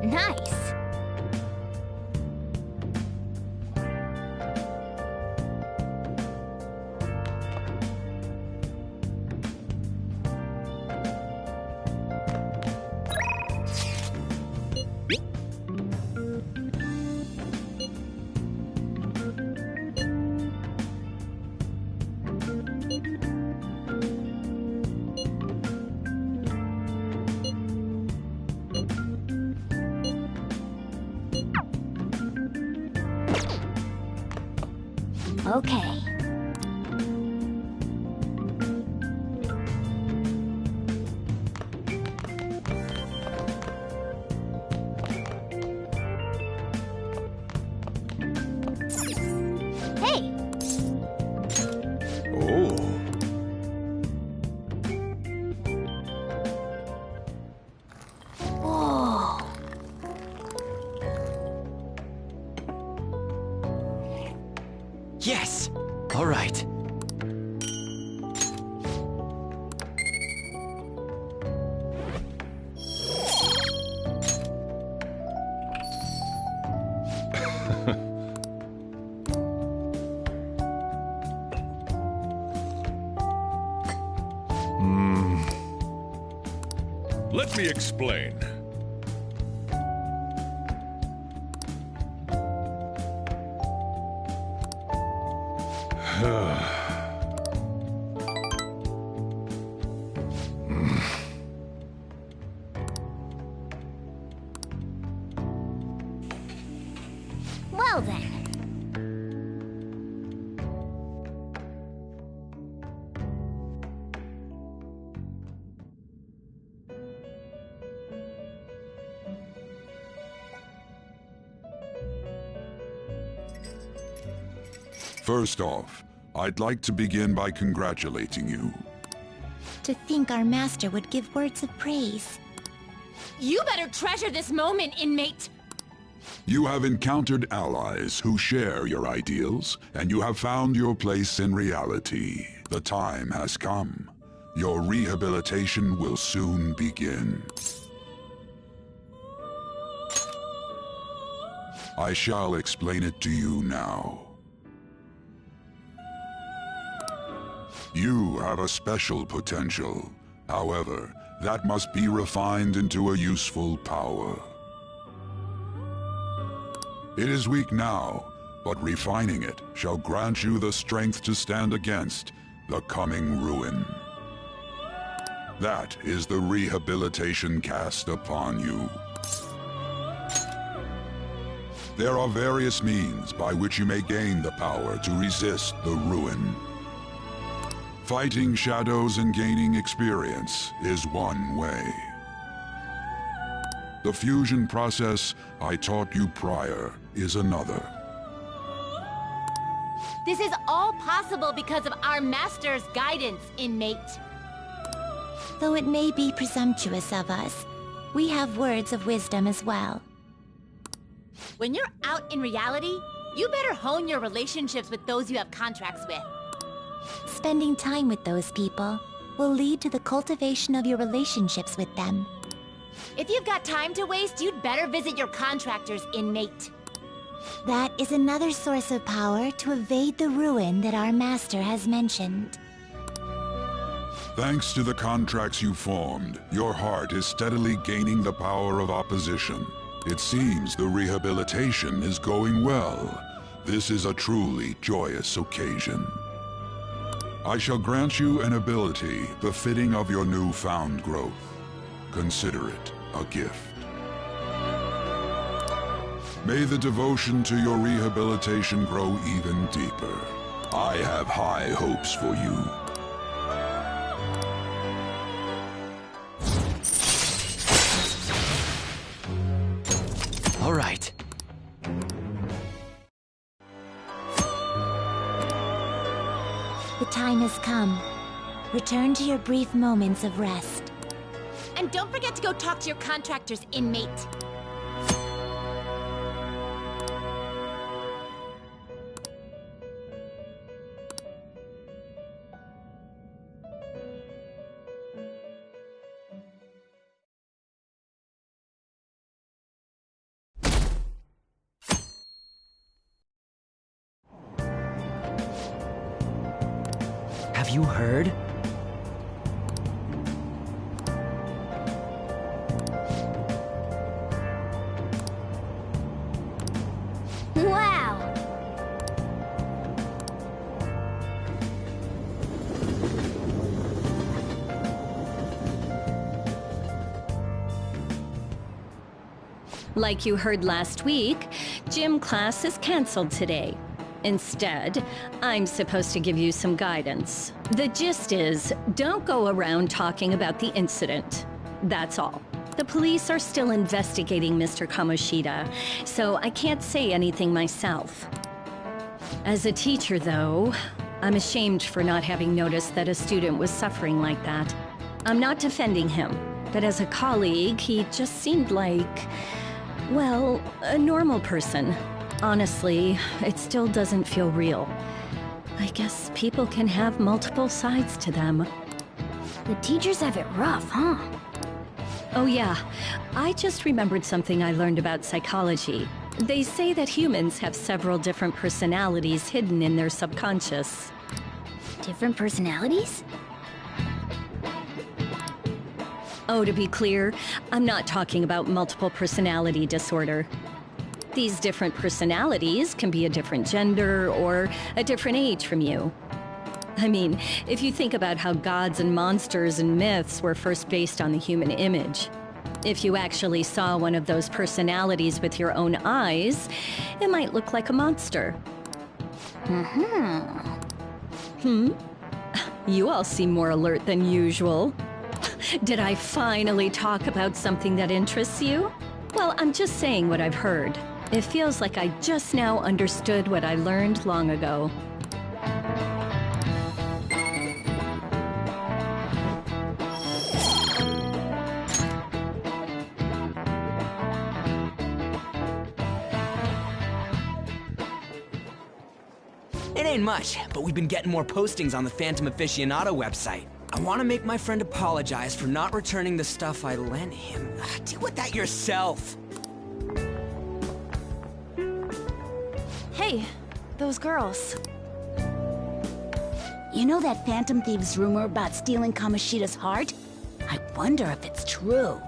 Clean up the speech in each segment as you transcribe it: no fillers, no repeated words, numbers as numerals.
Nice. Okay. Hey! Oh. Whoa. Yes! All right. Let me explain. Well then. First off, I'd like to begin by congratulating you. To think our master would give words of praise. You better treasure this moment, inmate! You have encountered allies who share your ideals, and you have found your place in reality. The time has come. Your rehabilitation will soon begin. I shall explain it to you now. You have a special potential. However, that must be refined into a useful power. It is weak now, but refining it shall grant you the strength to stand against the coming ruin. That is the rehabilitation cast upon you. There are various means by which you may gain the power to resist the ruin. Fighting shadows and gaining experience is one way. The fusion process I taught you prior is another. This is all possible because of our master's guidance, inmate. Though it may be presumptuous of us, we have words of wisdom as well. When you're out in reality, you better hone your relationships with those you have contracts with. Spending time with those people will lead to the cultivation of your relationships with them. If you've got time to waste, you'd better visit your contractors, inmate. That is another source of power to evade the ruin that our master has mentioned. Thanks to the contracts you formed, your heart is steadily gaining the power of opposition. It seems the rehabilitation is going well. This is a truly joyous occasion. I shall grant you an ability befitting of your newfound growth. Consider it a gift. May the devotion to your rehabilitation grow even deeper. I have high hopes for you. All right. The time has come. Return to your brief moments of rest. And don't forget to go talk to your contractors, inmate. Have you heard? Wow! Like you heard last week, gym class is canceled today. Instead, I'm supposed to give you some guidance. The gist is, don't go around talking about the incident. That's all. The police are still investigating Mr. Kamoshida, so I can't say anything myself. As a teacher, though, I'm ashamed for not having noticed that a student was suffering like that. I'm not defending him, but as a colleague, he just seemed like, well, a normal person. Honestly, it still doesn't feel real. I guess people can have multiple sides to them. The teachers have it rough, huh? Oh yeah, I just remembered something I learned about psychology. They say that humans have several different personalities hidden in their subconscious. Different personalities? Oh, to be clear, I'm not talking about multiple personality disorder. These different personalities can be a different gender or a different age from you. I mean, if you think about how gods and monsters and myths were first based on the human image, if you actually saw one of those personalities with your own eyes, it might look like a monster. You all seem more alert than usual. Did I finally talk about something that interests you? Well, I'm just saying what I've heard. It feels like I just now understood what I learned long ago. It ain't much, but we've been getting more postings on the Phantom Aficionado website. I want to make my friend apologize for not returning the stuff I lent him. Deal with that yourself. Hey, those girls. You know that Phantom Thieves rumor about stealing Kamoshida's heart? I wonder if it's true.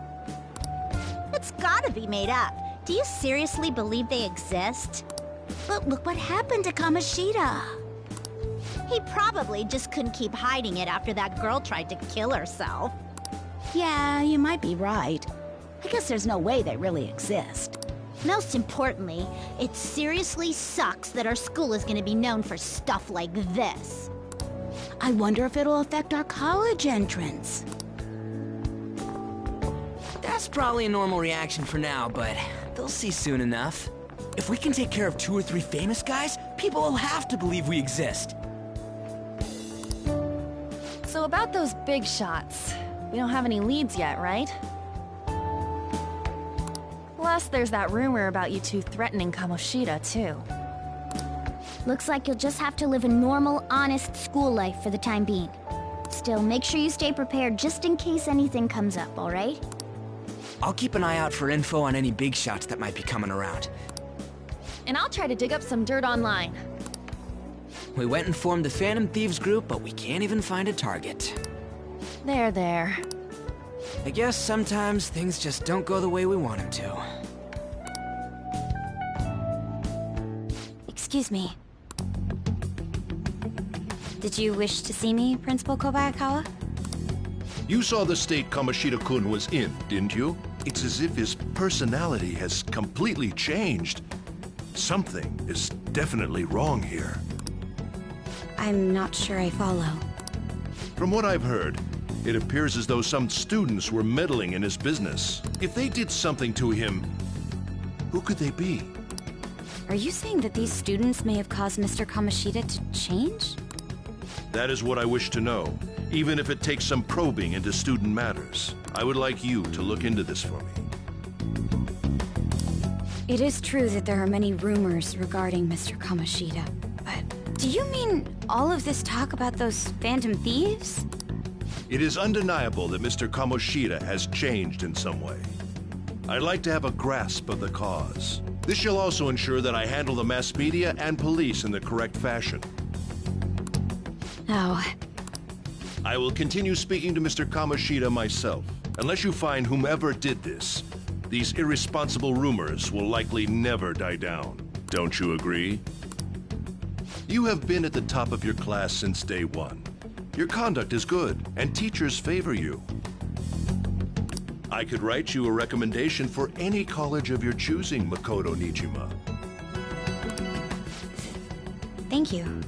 It's gotta be made up. Do you seriously believe they exist? But look what happened to Kamoshida. He probably just couldn't keep hiding it after that girl tried to kill herself. Yeah, you might be right. I guess there's no way they really exist. Most importantly, it seriously sucks that our school is gonna be known for stuff like this. I wonder if it'll affect our college entrance. That's probably a normal reaction for now, but they'll see soon enough. If we can take care of 2 or 3 famous guys, people will have to believe we exist. So about those big shots, we don't have any leads yet, right? Plus, there's that rumor about you two threatening Kamoshida, too. Looks like you'll just have to live a normal, honest school life for the time being. Still, make sure you stay prepared just in case anything comes up, alright? I'll keep an eye out for info on any big shots that might be coming around. And I'll try to dig up some dirt online. We went and formed the Phantom Thieves group, but we can't even find a target. There. I guess sometimes things just don't go the way we want them to. Excuse me. Did you wish to see me, Principal Kobayakawa? You saw the state Kamoshida-kun was in, didn't you? It's as if his personality has completely changed. Something is definitely wrong here. I'm not sure I follow. From what I've heard, it appears as though some students were meddling in his business. If they did something to him, who could they be? Are you saying that these students may have caused Mr. Kamoshida to change? That is what I wish to know, even if it takes some probing into student matters. I would like you to look into this for me. It is true that there are many rumors regarding Mr. Kamoshida, but do you mean all of this talk about those Phantom Thieves? It is undeniable that Mr. Kamoshida has changed in some way. I'd like to have a grasp of the cause. This shall also ensure that I handle the mass media and police in the correct fashion. Oh, I will continue speaking to Mr. Kamoshida myself. Unless you find whomever did this, these irresponsible rumors will likely never die down. Don't you agree? You have been at the top of your class since day one. Your conduct is good, and teachers favor you. I could write you a recommendation for any college of your choosing, Makoto Nijima. Thank you.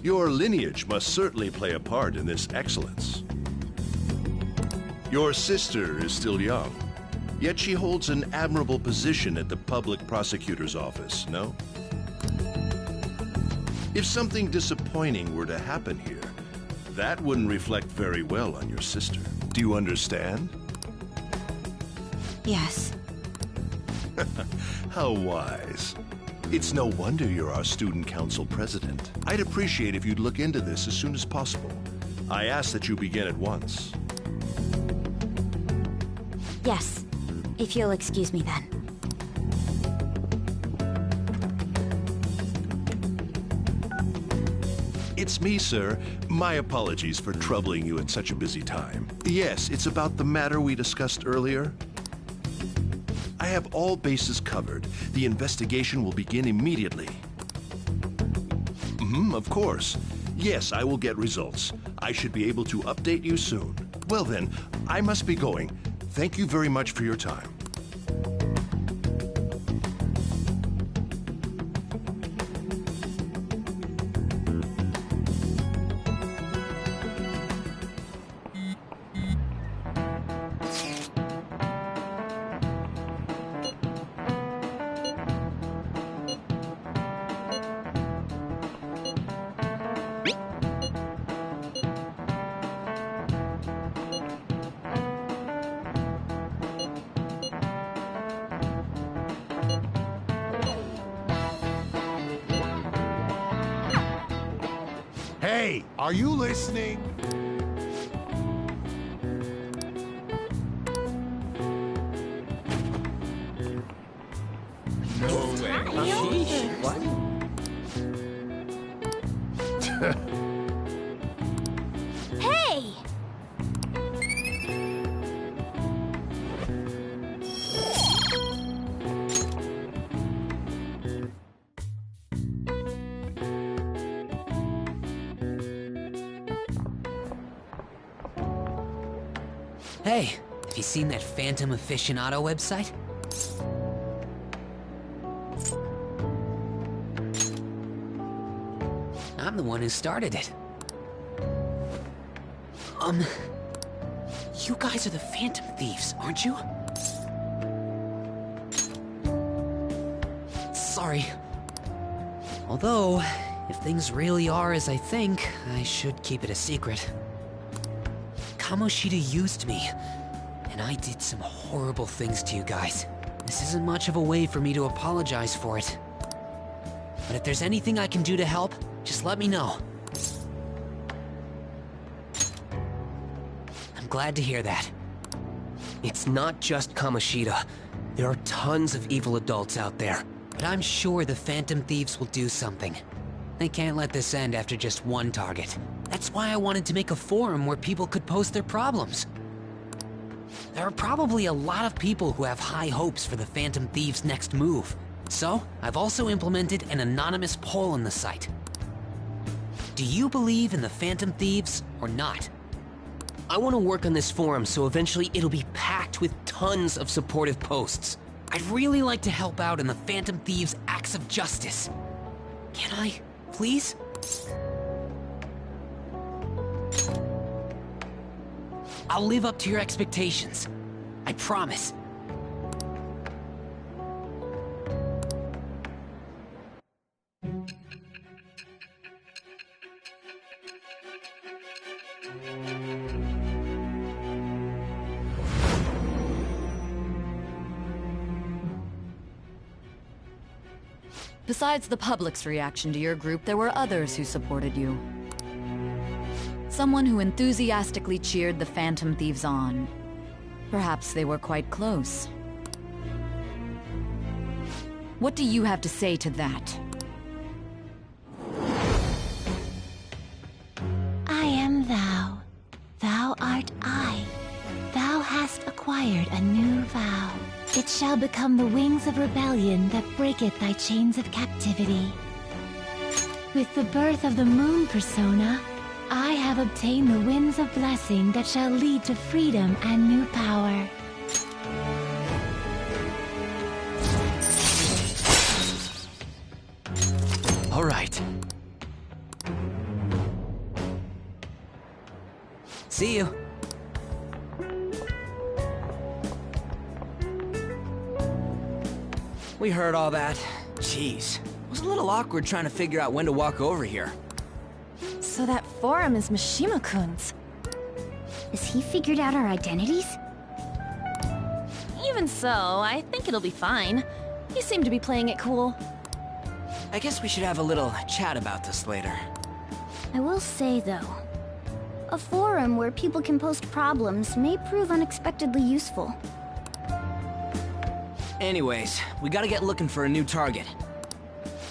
Your lineage must certainly play a part in this excellence. Your sister is still young, yet she holds an admirable position at the public prosecutor's office, no? If something disappointing were to happen here, that wouldn't reflect very well on your sister. Do you understand? Yes. How wise. It's no wonder you're our student council president. I'd appreciate if you'd look into this as soon as possible. I ask that you begin at once. Yes. If you'll excuse me then. It's me, sir. My apologies for troubling you at such a busy time. Yes, it's about the matter we discussed earlier. I have all bases covered. The investigation will begin immediately. Of course. Yes, I will get results. I should be able to update you soon. Well then, I must be going. Thank you very much for your time. Hey, are you listening? No way. What? Hey! Hey, have you seen that Phantom Aficionado website? I'm the one who started it. You guys are the Phantom Thieves, aren't you? Sorry. Although, if things really are as I think, I should keep it a secret. Kamoshida used me, and I did some horrible things to you guys. This isn't much of a way for me to apologize for it. But if there's anything I can do to help, just let me know. I'm glad to hear that. It's not just Kamoshida. There are tons of evil adults out there. But I'm sure the Phantom Thieves will do something. They can't let this end after just one target. That's why I wanted to make a forum where people could post their problems. There are probably a lot of people who have high hopes for the Phantom Thieves' next move. So, I've also implemented an anonymous poll on the site. Do you believe in the Phantom Thieves or not? I want to work on this forum so eventually it'll be packed with tons of supportive posts. I'd really like to help out in the Phantom Thieves' acts of justice. Can I, please? I'll live up to your expectations. I promise. Besides the public's reaction to your group, there were others who supported you. Someone who enthusiastically cheered the Phantom Thieves on. Perhaps they were quite close. What do you have to say to that? required a new vow. It shall become the wings of rebellion that breaketh thy chains of captivity. With the birth of the moon persona, I have obtained the winds of blessing that shall lead to freedom and new power. All right. See you. We heard all that. Jeez. It was a little awkward trying to figure out when to walk over here. So that forum is Mishima-kun's. Has he figured out our identities? Even so, I think it'll be fine. He seemed to be playing it cool. I guess we should have a little chat about this later. I will say, though, a forum where people can post problems may prove unexpectedly useful. Anyways, we gotta get looking for a new target.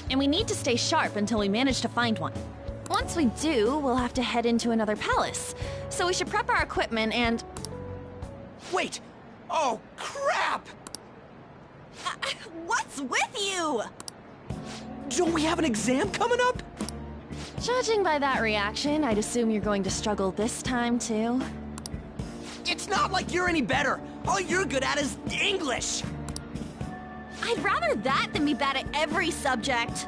And we need to stay sharp until we manage to find one. Once we do, we'll have to head into another palace. So we should prep our equipment and... Wait! Oh, crap! What's with you? Don't we have an exam coming up? Judging by that reaction, I'd assume you're going to struggle this time, too. It's not like you're any better. All you're good at is English. I'd rather that than be bad at every subject.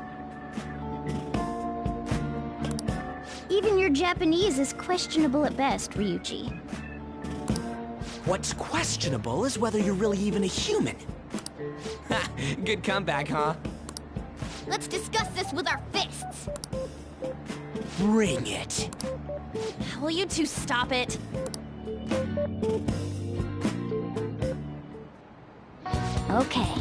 Even your Japanese is questionable at best, Ryuji. What's questionable is whether you're really even a human. Ha! Good comeback, huh? Let's discuss this with our fists! Bring it. Will you two stop it? Okay.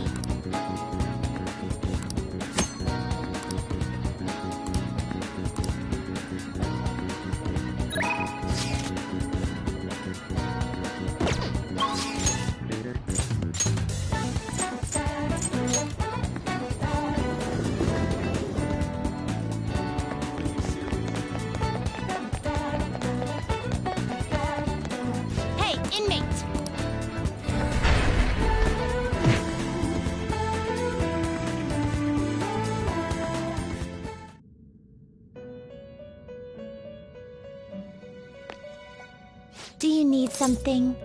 Do you need something?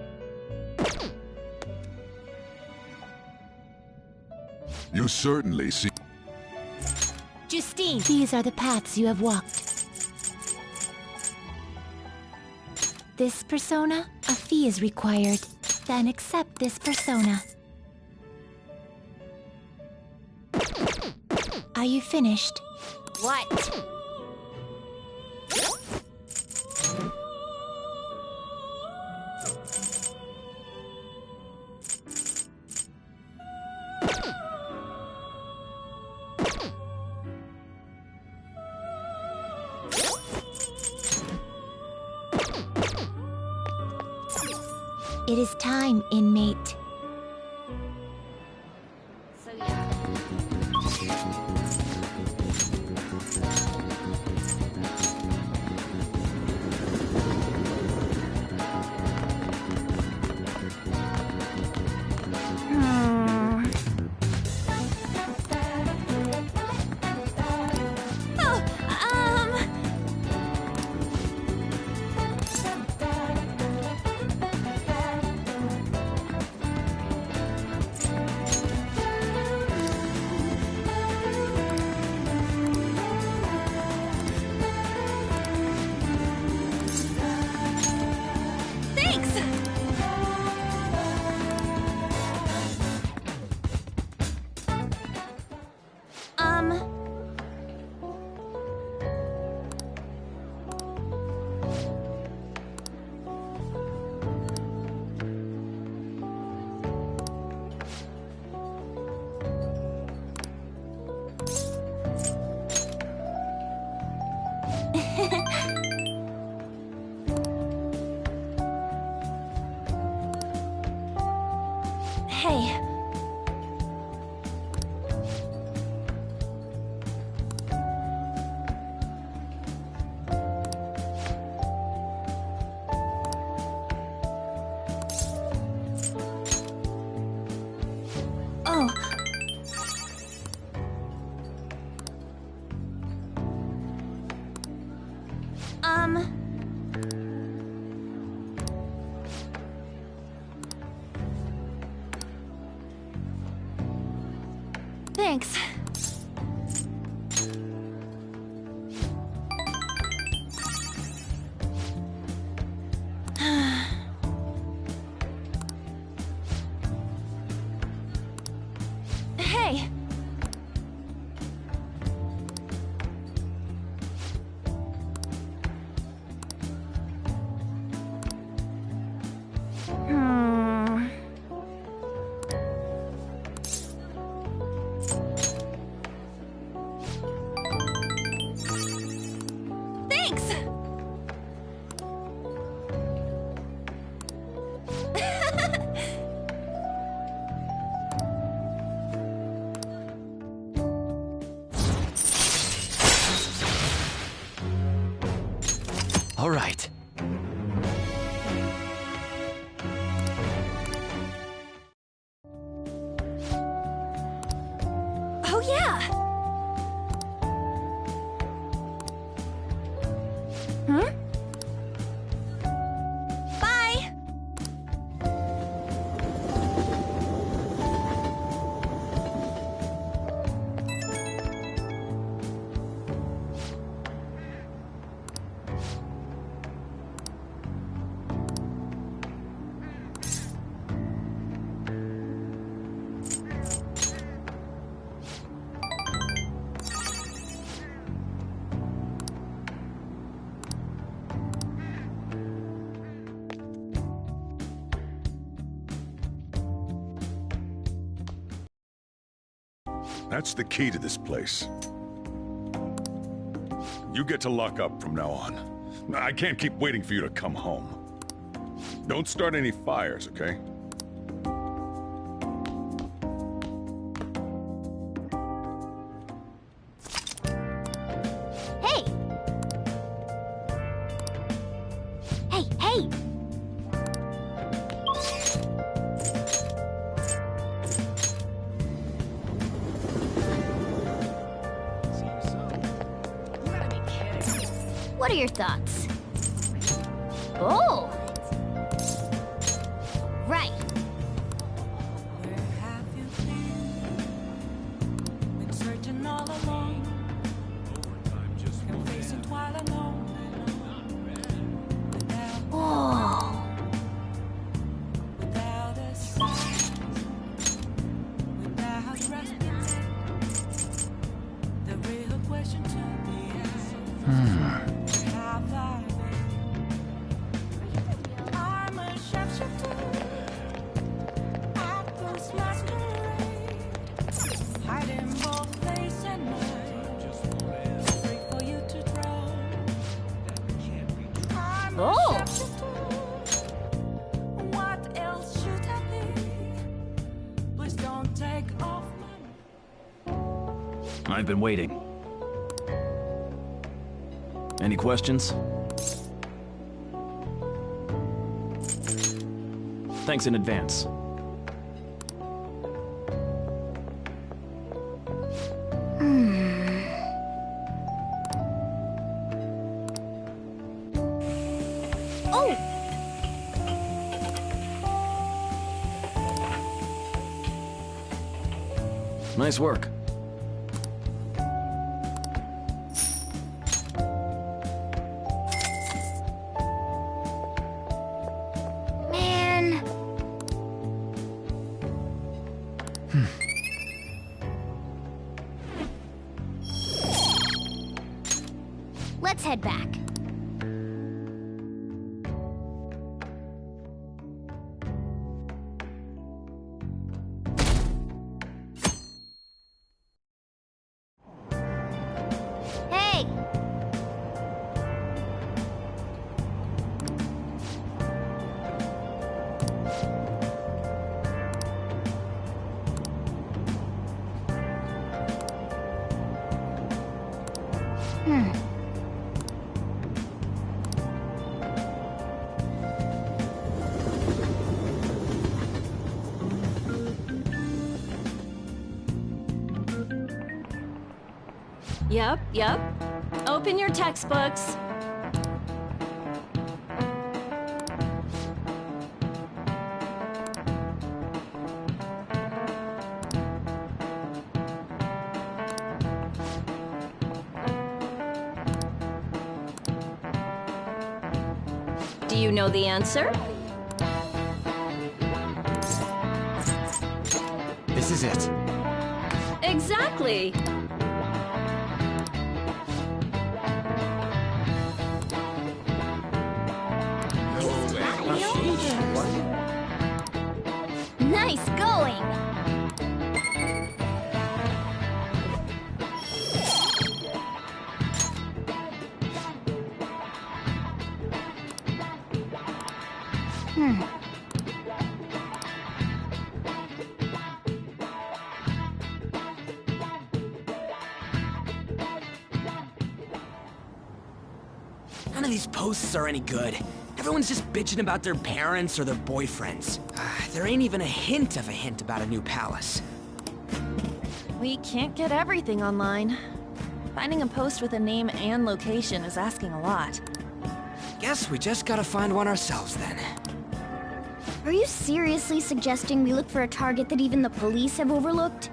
You certainly see. Justine! These are the paths you have walked. This persona, a fee is required. Then accept this persona. Are you finished? What? It is time, inmate. So yeah. Hey. Thanks. Hey! Thanks! All right. Oh yeah! Hmm? Bye! That's the key to this place. You get to lock up from now on. I can't keep waiting for you to come home. Don't start any fires, okay? Hey! Hey, hey! What are your thoughts? Oh! Right. Oh. Oh! What else should I be? Please don't take off my... I've been waiting. Any questions? Thanks in advance. Oh! Nice work. Man. Let's head back. Hey! Yep. Open your textbooks. Do you know the answer? This is it. Exactly. Nice going! None of these posts are any good. Everyone's just bitching about their parents or their boyfriends. There ain't even a hint of a hint about a new palace. We can't get everything online. Finding a post with a name and location is asking a lot. Guess we just gotta find one ourselves then. Are you seriously suggesting we look for a target that even the police have overlooked?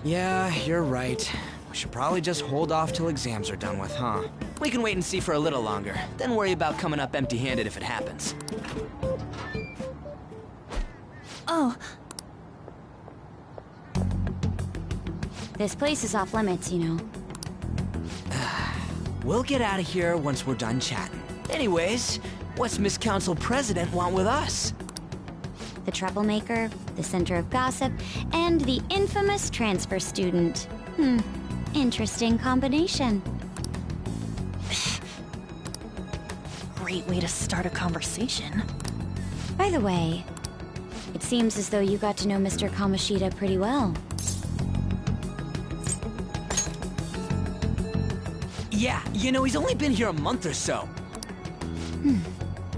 Yeah, you're right. We should probably just hold off till exams are done with, huh? We can wait and see for a little longer, then worry about coming up empty-handed if it happens. Oh. This place is off limits, you know. We'll get out of here once we're done chatting. Anyways, what's Miss Council President want with us? The troublemaker, the center of gossip, and the infamous transfer student. Interesting combination. Great way to start a conversation. By the way, it seems as though you got to know Mr. Kamoshida pretty well. Yeah, you know, he's only been here a month or so.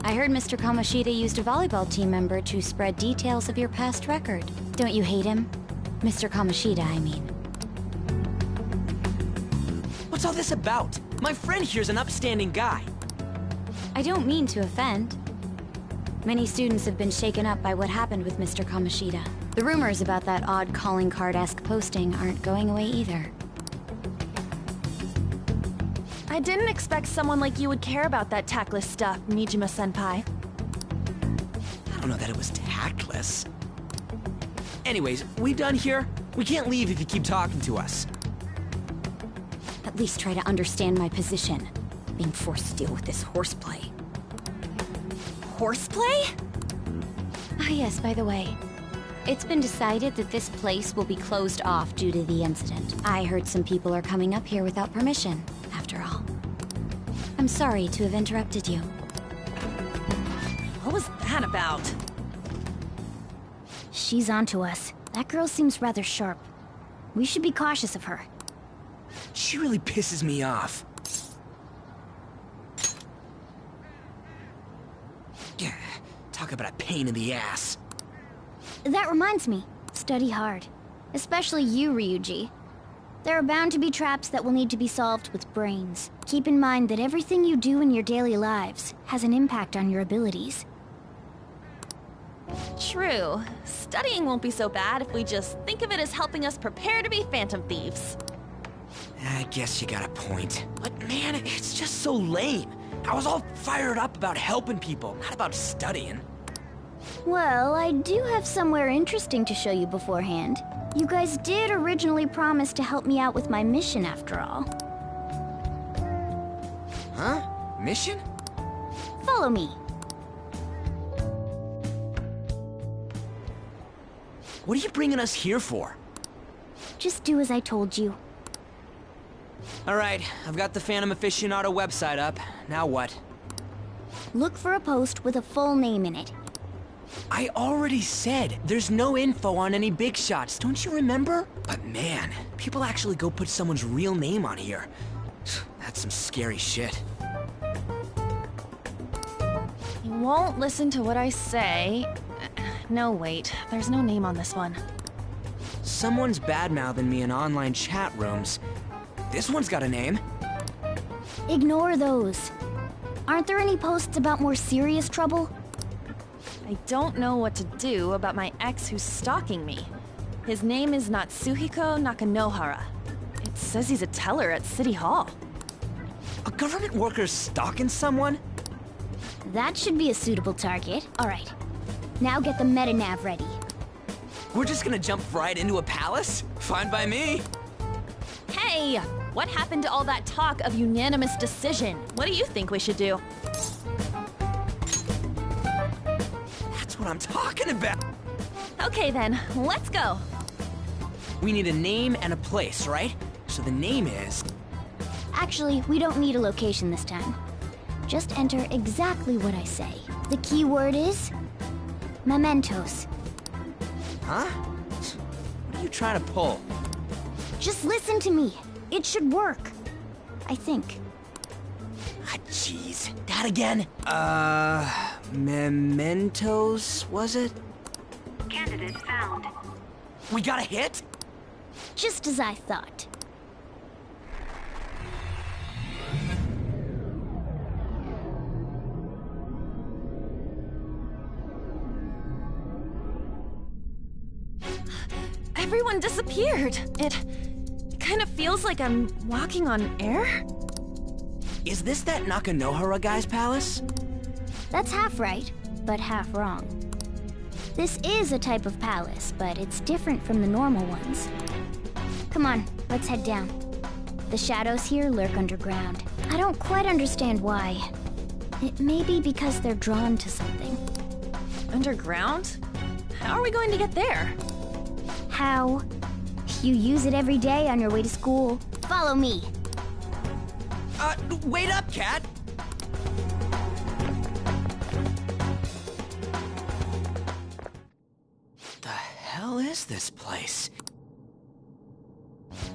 I heard Mr. Kamoshida used a volleyball team member to spread details of your past record. Don't you hate him? Mr. Kamoshida, I mean. What's all this about? My friend here's an upstanding guy. I don't mean to offend. Many students have been shaken up by what happened with Mr. Kamoshida. The rumors about that odd calling card-esque posting aren't going away either. I didn't expect someone like you would care about that tactless stuff, Nijima-senpai. I don't know that it was tactless. Anyways, we done here? We can't leave if you keep talking to us. At least try to understand my position. Being forced to deal with this horseplay. Horseplay? Ah yes, by the way. It's been decided that this place will be closed off due to the incident. I heard some people are coming up here without permission, after all. I'm sorry to have interrupted you. What was that about? She's onto us. That girl seems rather sharp. We should be cautious of her. She really pisses me off. Yeah, talk about a pain in the ass. That reminds me, study hard. Especially you, Ryuji. There are bound to be traps that will need to be solved with brains. Keep in mind that everything you do in your daily lives has an impact on your abilities. True. Studying won't be so bad if we just think of it as helping us prepare to be phantom thieves. I guess you got a point. But man, it's just so lame. I was all fired up about helping people, not about studying. Well, I do have somewhere interesting to show you beforehand. You guys did originally promise to help me out with my mission after all. Huh? Mission? Follow me. What are you bringing us here for? Just do as I told you. Alright, I've got the Phantom Aficionado website up. Now what? Look for a post with a full name in it. I already said there's no info on any big shots, don't you remember? But man, people actually go put someone's real name on here. That's some scary shit. You won't listen to what I say. No, wait. There's no name on this one. Someone's bad-mouthing me in online chat rooms. This one's got a name. Ignore those. Aren't there any posts about more serious trouble? I don't know what to do about my ex who's stalking me. His name is Natsuhiko Nakanohara. It says he's a teller at City Hall. A government worker stalking someone? That should be a suitable target. All right. Now get the metanav ready. We're just gonna jump right into a palace? Fine by me. Hey, what happened to all that talk of unanimous decision? What do you think we should do? That's what I'm talking about. Okay then, let's go. We need a name and a place, right? So the name is... Actually, we don't need a location this time. Just enter exactly what I say. The key word is... mementos. Huh? What are you trying to pull? Just listen to me. It should work. I think. Ah, jeez. That again? Mementos, was it? Candidate found. We got a hit? Just as I thought. Everyone disappeared. It kind of feels like I'm walking on air. Is this that Nakanohara guy's palace? That's half right, but half wrong. This is a type of palace, but it's different from the normal ones. Come on, let's head down. The shadows here lurk underground. I don't quite understand why. It may be because they're drawn to something. Underground? How are we going to get there? How? You use it every day on your way to school. Follow me. Wait up, Cat! The hell is this place?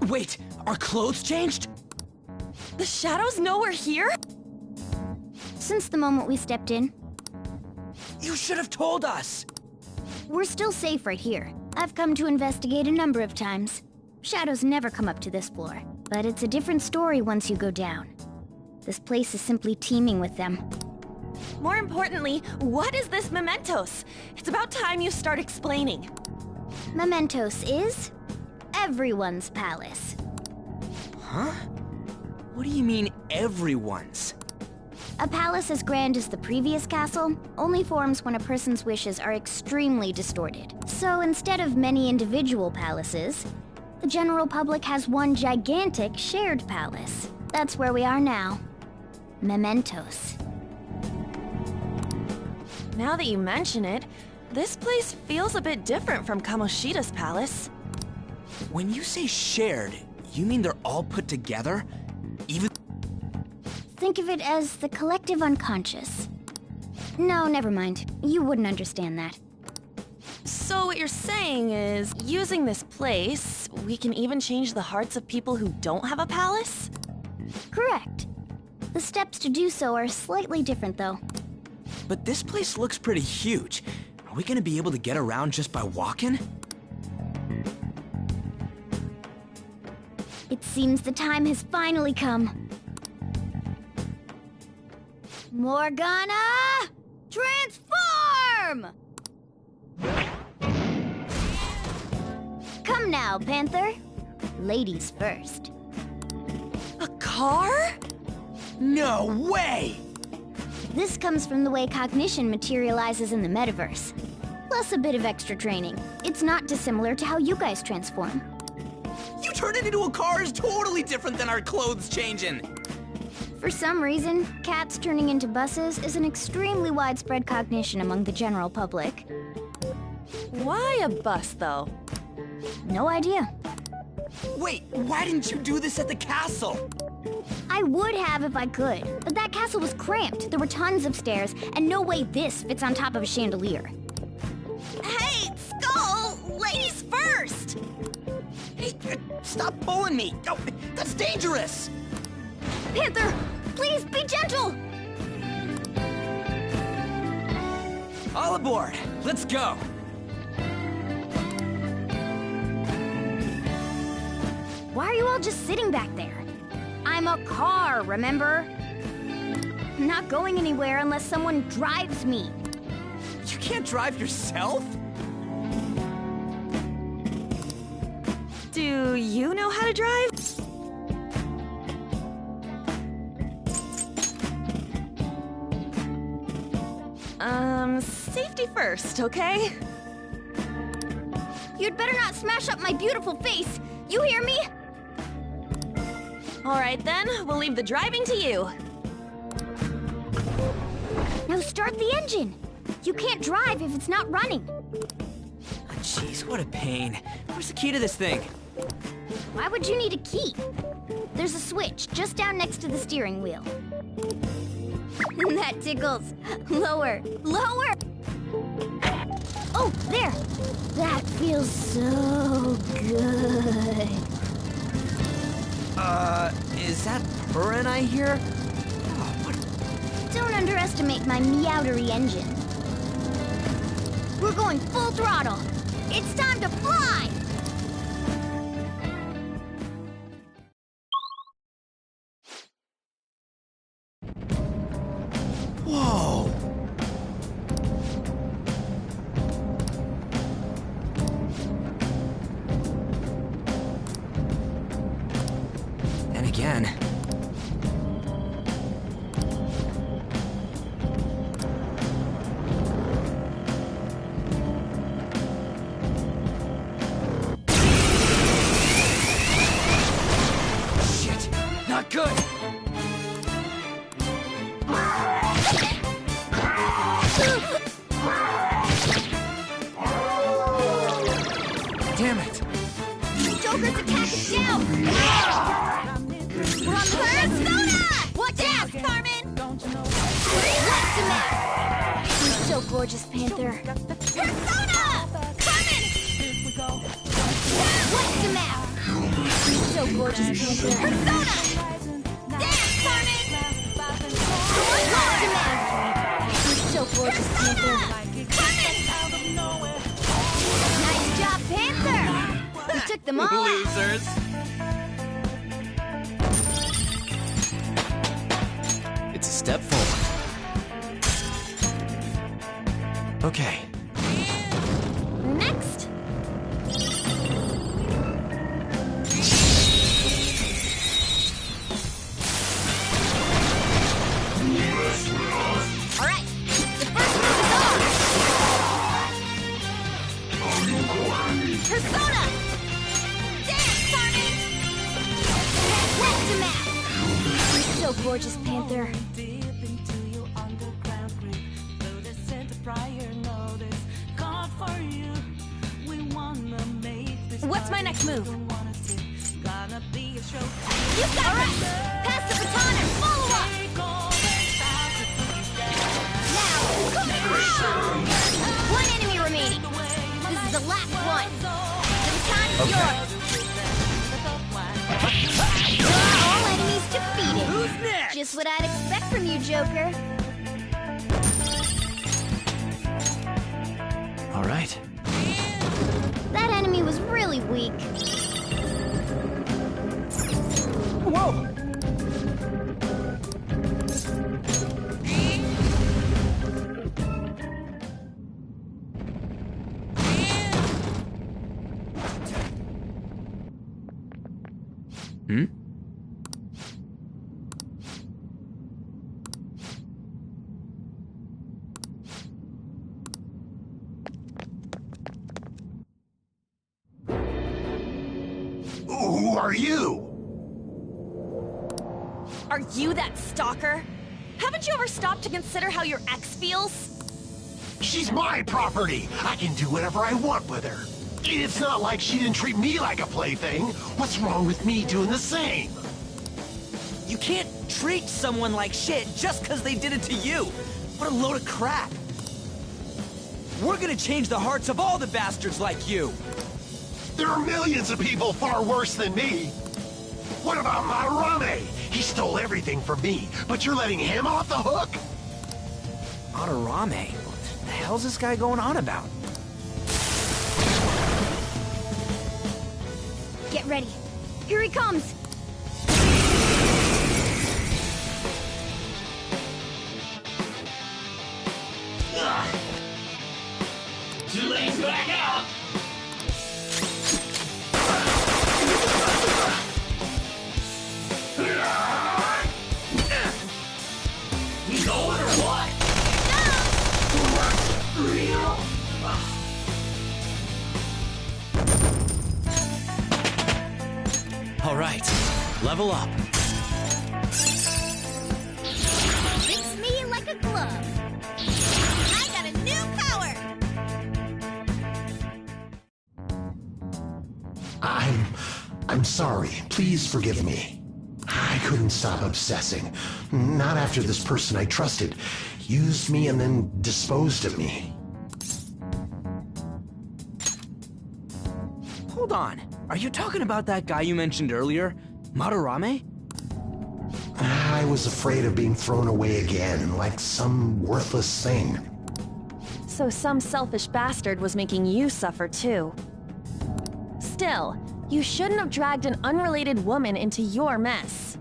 Wait, our clothes changed? The shadows know we're here? Since the moment we stepped in. You should have told us! We're still safe right here. I've come to investigate a number of times. Shadows never come up to this floor, but it's a different story once you go down. This place is simply teeming with them. More importantly, what is this mementos? It's about time you start explaining. Mementos is everyone's palace. Huh? What do you mean, everyone's? A palace as grand as the previous castle only forms when a person's wishes are extremely distorted. So instead of many individual palaces, the general public has one gigantic shared palace. That's where we are now. Mementos. Now that you mention it, this place feels a bit different from Kamoshida's palace. When you say shared, you mean they're all put together? Even... Think of it as the collective unconscious. No, never mind. You wouldn't understand that. So what you're saying is, using this place, we can even change the hearts of people who don't have a palace? Correct. The steps to do so are slightly different, though. But this place looks pretty huge. Are we gonna be able to get around just by walking? It seems the time has finally come. Morgana! Transform! Come now, Panther. Ladies first. A car? No way! This comes from the way cognition materializes in the metaverse. Plus a bit of extra training. It's not dissimilar to how you guys transform. You turn it into a car is totally different than our clothes changing! For some reason, cats turning into buses is an extremely widespread cognition among the general public. Why a bus, though? No idea. Wait, why didn't you do this at the castle? I would have if I could, but that castle was cramped. There were tons of stairs, and no way this fits on top of a chandelier. Hey, Skull! Ladies first! Hey, stop pulling me! Oh, that's dangerous! Panther, please be gentle! All aboard! Let's go! Why are you all just sitting back there? I'm a car, remember? I'm not going anywhere unless someone drives me. You can't drive yourself? Do you know how to drive? Safety first, okay? You'd better not smash up my beautiful face. You hear me? All right then, we'll leave the driving to you. Now start the engine. You can't drive if it's not running. Jeez, what a pain. Where's the key to this thing? Why would you need a key? There's a switch just down next to the steering wheel. That tickles. Lower, lower! Oh, there! That feels so good. Is that purring I hear? Don't underestimate my meowdery engine. We're going full throttle. It's time to fly! Whoa! And again. Shit! Not good! Damn it! Joker's attack is down! We're on Persona! Watch out, Carmen! Blast him out! You're so gorgeous, Panther. Persona! Carmen! Blast him out! You're so gorgeous, Panther. Persona! Dance, Carmen! Blast him out! You're so gorgeous, Panther. Nice job, Panther! You took them all out. Losers! It's a step forward. Okay. Next! Alright, the first move is on! Persona! Dance, Carmen! Blast him out! You're so gorgeous, Panther. What's my next move? You've got Alright! Pass the baton and follow up! Now, one enemy remaining. This is the last one. The baton's yours. All enemies defeated. Who's next? Just what I'd expect from you, Joker. All right. That enemy was really weak. Whoa! Hmm? Who are you? Are you that stalker? Haven't you ever stopped to consider how your ex feels? She's my property. I can do whatever I want with her. It's not like she didn't treat me like a plaything. What's wrong with me doing the same? You can't treat someone like shit just because they did it to you. What a load of crap. We're gonna change the hearts of all the bastards like you. There are millions of people far worse than me. What about Madarame? He stole everything from me, but you're letting him off the hook? Madarame? What the hell's this guy going on about? Get ready. Here he comes. Too late to back out! You going or what? All right, level up. Fits me like a glove. I got a new power! I'm sorry. Please forgive me. I couldn't stop obsessing. Not after this person I trusted used me and then disposed of me. Hold on. Are you talking about that guy you mentioned earlier? Madarame? I was afraid of being thrown away again, like some worthless thing. So some selfish bastard was making you suffer too. Still, you shouldn't have dragged an unrelated woman into your mess.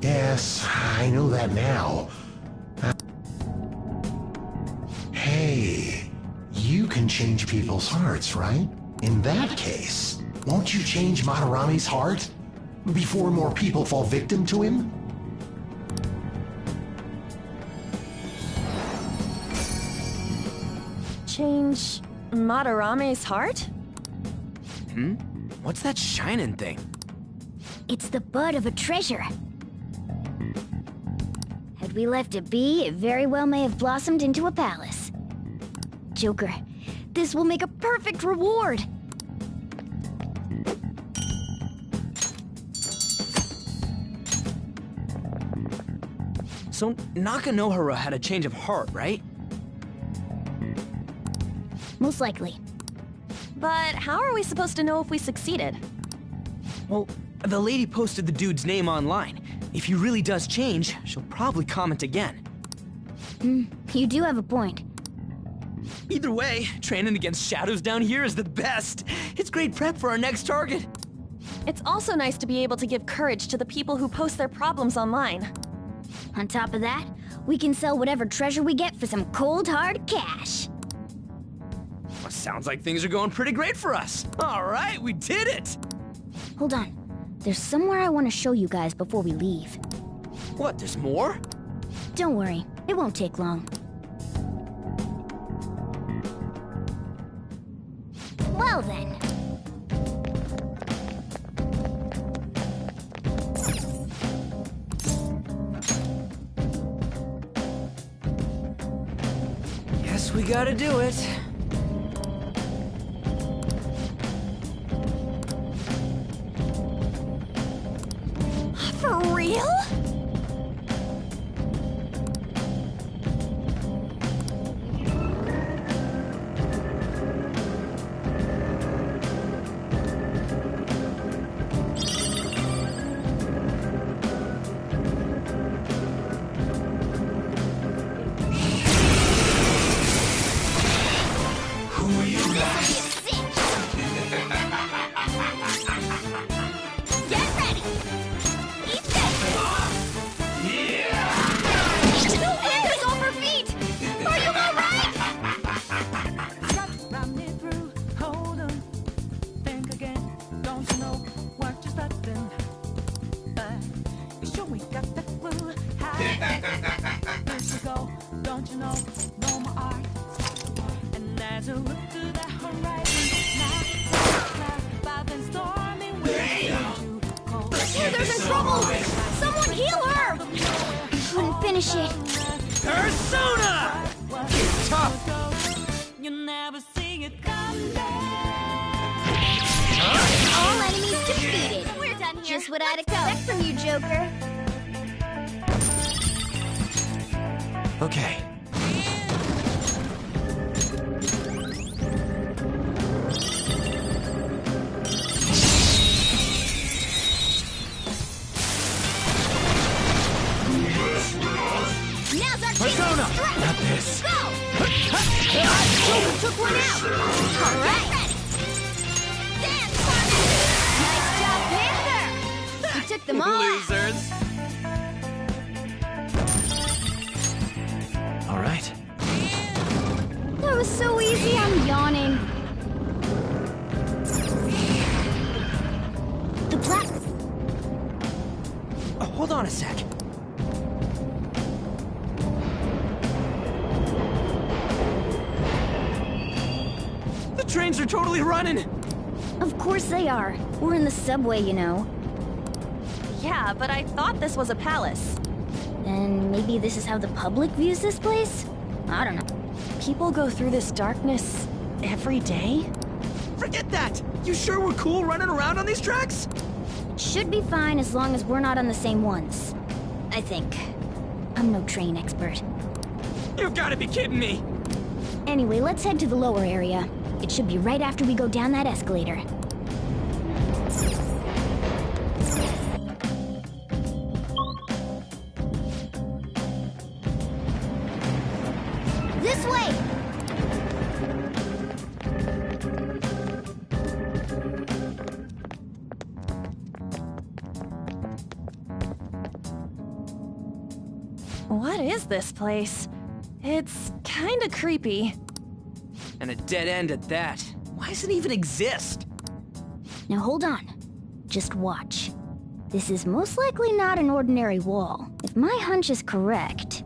Yes, I know that now. Hey, you can change people's hearts, right? In that case, won't you change Madarame's heart? Before more people fall victim to him? Change Madarame's heart? What's that shining thing? It's the bud of a treasure. Had we left it be, it very well may have blossomed into a palace. Joker, this will make a perfect reward. So Nakanohara had a change of heart, right? Most likely. But how are we supposed to know if we succeeded? Well, the lady posted the dude's name online. If he really does change, she'll probably comment again. You do have a point. Either way, training against shadows down here is the best. It's great prep for our next target. It's also nice to be able to give courage to the people who post their problems online. On top of that, we can sell whatever treasure we get for some cold, hard cash. Well, sounds like things are going pretty great for us. All right, we did it! Hold on. There's somewhere I want to show you guys before we leave. What, there's more? Don't worry, it won't take long. Well then. Guess we gotta do it. For real? There's in trouble! Someone heal her! I couldn't finish it. Persona! Tough. You never see it come back. All enemies defeated. We're done here. Just what I'd expect from you, Joker. Okay. Now's our chance Persona! to strike! Not this. Go! Joker took one out! All right! Dance, Sonic! Nice job, Panther! You took them all out! Losers. All right. That was so easy, I'm yawning. The plat... Oh, hold on a sec. trains are totally running! Of course they are. We're in the subway, you know. Yeah, but I thought this was a palace. Then maybe this is how the public views this place? I don't know. People go through this darkness every day? Forget that! You sure we're cool running around on these tracks? Should be fine as long as we're not on the same ones. I think. I'm no train expert. You've gotta be kidding me! Anyway, let's head to the lower area. It should be right after we go down that escalator. This way! What is this place? It's kinda creepy. And a dead end at that. Why does it even exist? Now hold on. Just watch. This is most likely not an ordinary wall. If my hunch is correct...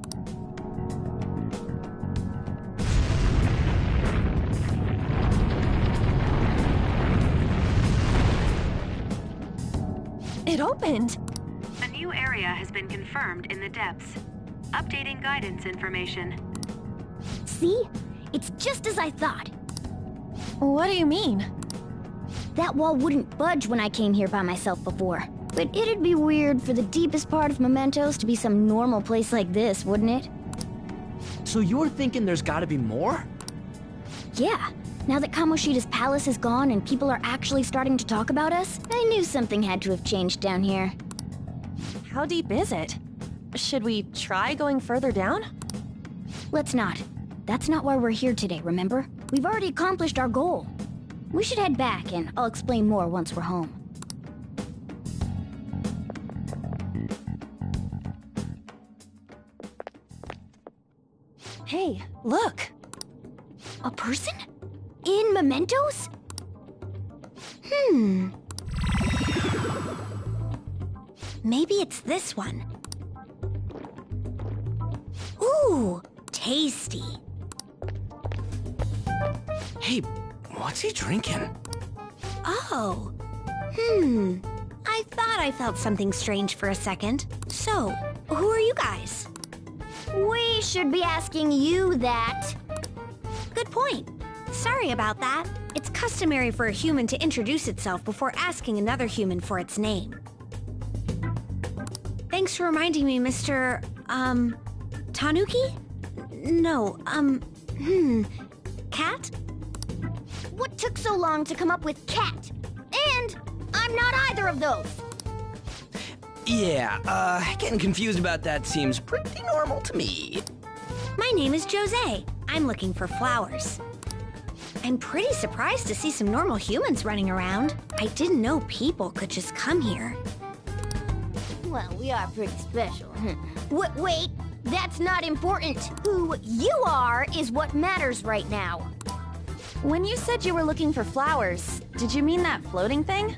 It opened! A new area has been confirmed in the depths. Updating guidance information. See? It's just as I thought. What do you mean? That wall wouldn't budge when I came here by myself before. But it'd be weird for the deepest part of Mementos to be some normal place like this, wouldn't it? So you're thinking there's gotta be more? Yeah. Now that Kamoshida's palace is gone and people are actually starting to talk about us, I knew something had to have changed down here. How deep is it? Should we try going further down? Let's not. That's not why we're here today, remember? We've already accomplished our goal. We should head back, and I'll explain more once we're home. Hey, look! A person? In Mementos? Maybe it's this one. Ooh, tasty. Hey, what's he drinking? Oh. I thought I felt something strange for a second. So, who are you guys? We should be asking you that. Good point. Sorry about that. It's customary for a human to introduce itself before asking another human for its name. Thanks for reminding me, Mr. Tanuki? No, Cat? What took so long to come up with cat? And I'm not either of those. Yeah, getting confused about that seems pretty normal to me. My name is Jose. I'm looking for flowers. I'm pretty surprised to see some normal humans running around. I didn't know people could just come here. Well, we are pretty special. Wait, that's not important. Who you are is what matters right now. When you said you were looking for flowers, did you mean that floating thing?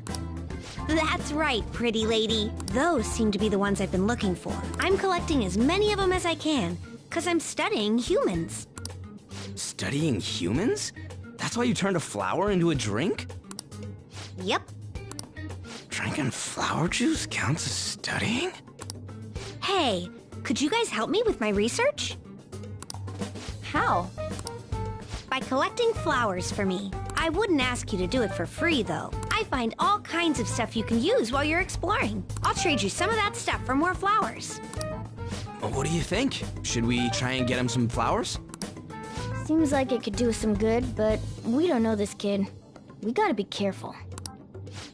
That's right, pretty lady. Those seem to be the ones I've been looking for. I'm collecting as many of them as I can, because I'm studying humans. Studying humans? That's why you turned a flower into a drink? Yep. Drinking flower juice counts as studying? Hey, could you guys help me with my research? How? By collecting flowers for me. I wouldn't ask you to do it for free, though. I find all kinds of stuff you can use while you're exploring. I'll trade you some of that stuff for more flowers. Well, what do you think? Should we try and get him some flowers? Seems like it could do us some good, but we don't know this kid. We gotta be careful.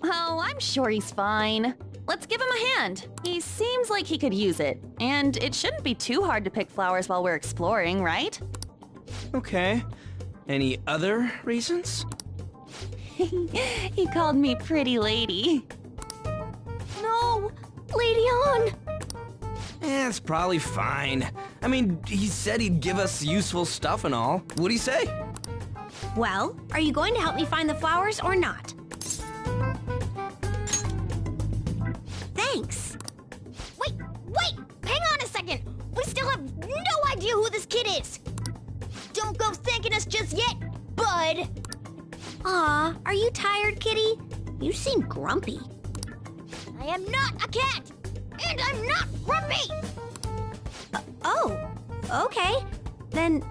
Oh, I'm sure he's fine. Let's give him a hand. He seems like he could use it. And it shouldn't be too hard to pick flowers while we're exploring, right? Okay. Any other reasons? He called me pretty lady. No! Lady On! It's probably fine. I mean, he said he'd give us useful stuff and all. What'd he say? Well, are you going to help me find the flowers or not? Thanks. Wait! Hang on a second! We still have no idea who this kid is! Don't go thanking us just yet, bud! Aw, are you tired, kitty? You seem grumpy. I am not a cat! And I'm not grumpy! Oh, okay. Then,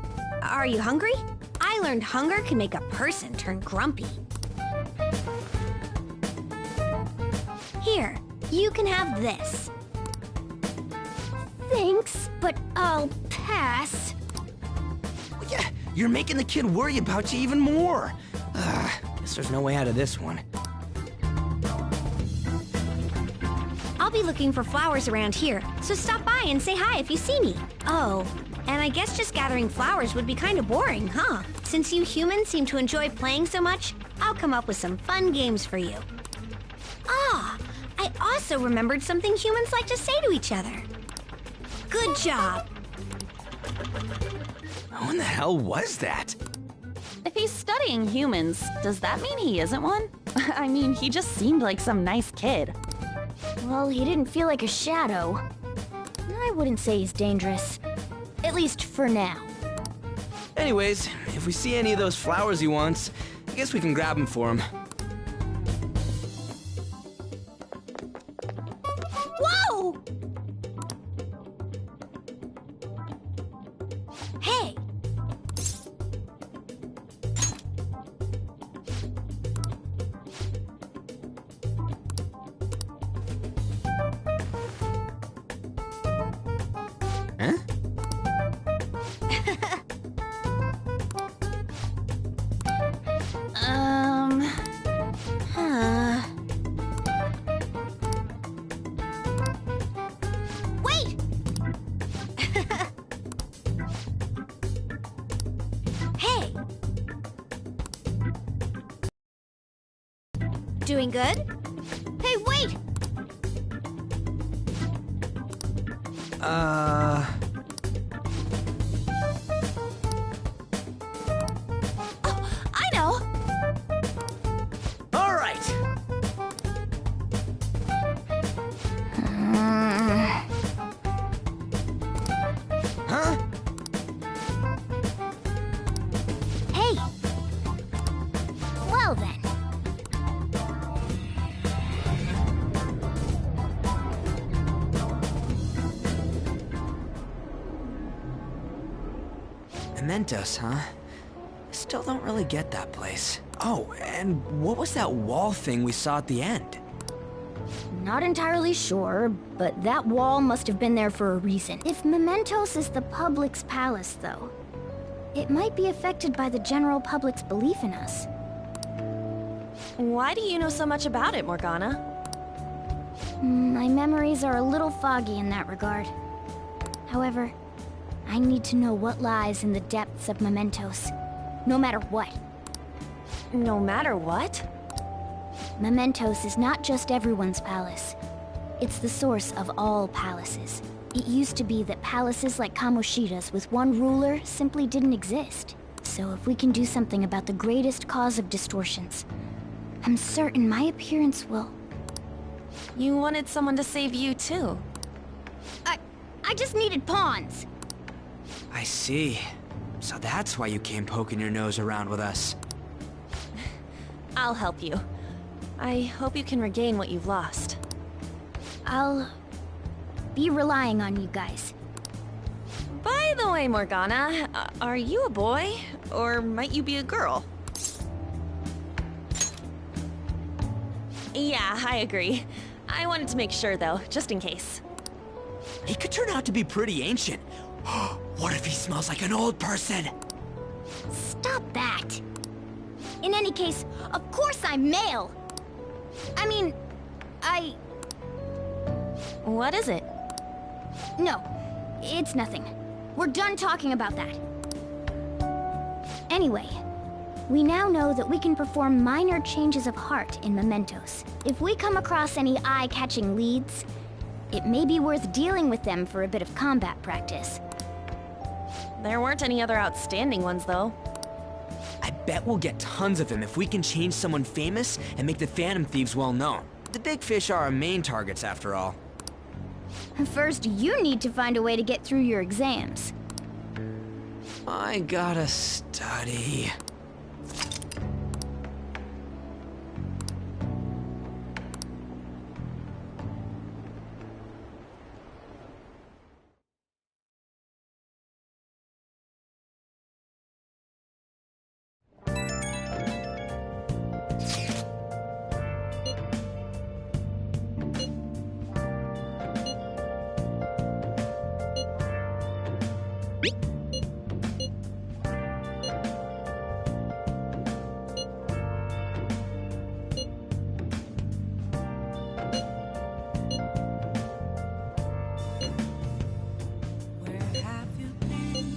are you hungry? I learned hunger can make a person turn grumpy. Here, you can have this. Thanks, but I'll pass. Yeah, you're making the kid worry about you even more. Guess there's no way out of this one. I'll be looking for flowers around here, so stop by and say hi if you see me. Oh, and I guess just gathering flowers would be kind of boring, huh? Since you humans seem to enjoy playing so much, I'll come up with some fun games for you. Ah, I also remembered something humans like to say to each other. Good job. Who in the hell was that? If he's studying humans, does that mean he isn't one? I mean, he just seemed like some nice kid. Well, he didn't feel like a shadow. I wouldn't say he's dangerous. At least for now. Anyways, if we see any of those flowers he wants, I guess we can grab them for him. Whoa! Hey! Huh? Wait! Hey! Doing good? Hey, wait! I know! All right. Huh? Hey! Well then. Mementos, huh? I still don't really get that place. Oh, and what was that wall thing we saw at the end? Not entirely sure, but that wall must have been there for a reason. If Mementos is the public's palace, though, it might be affected by the general public's belief in us. Why do you know so much about it, Morgana? My memories are a little foggy in that regard. However, I need to know what lies in the depths of Mementos, no matter what. No matter what? Mementos is not just everyone's palace. It's the source of all palaces. It used to be that palaces like Kamoshida's with one ruler simply didn't exist. So if we can do something about the greatest cause of distortions, I'm certain my appearance will... You wanted someone to save you, too. I just needed pawns. I see. So that's why you came poking your nose around with us. I'll help you. I hope you can regain what you've lost. I'll be relying on you guys. By the way, Morgana, are you a boy? Or might you be a girl? Yeah, I agree. I wanted to make sure, though, just in case. He could turn out to be pretty ancient. What if he smells like an old person? Stop that! In any case, of course I'm male! I mean, What is it? No, it's nothing. We're done talking about that. Anyway, we now know that we can perform minor changes of heart in Mementos. If we come across any eye-catching leads, it may be worth dealing with them for a bit of combat practice. There weren't any other outstanding ones, though. I bet we'll get tons of them if we can change someone famous and make the Phantom Thieves well known. The big fish are our main targets, after all. First, you need to find a way to get through your exams. I gotta study. Where have you been?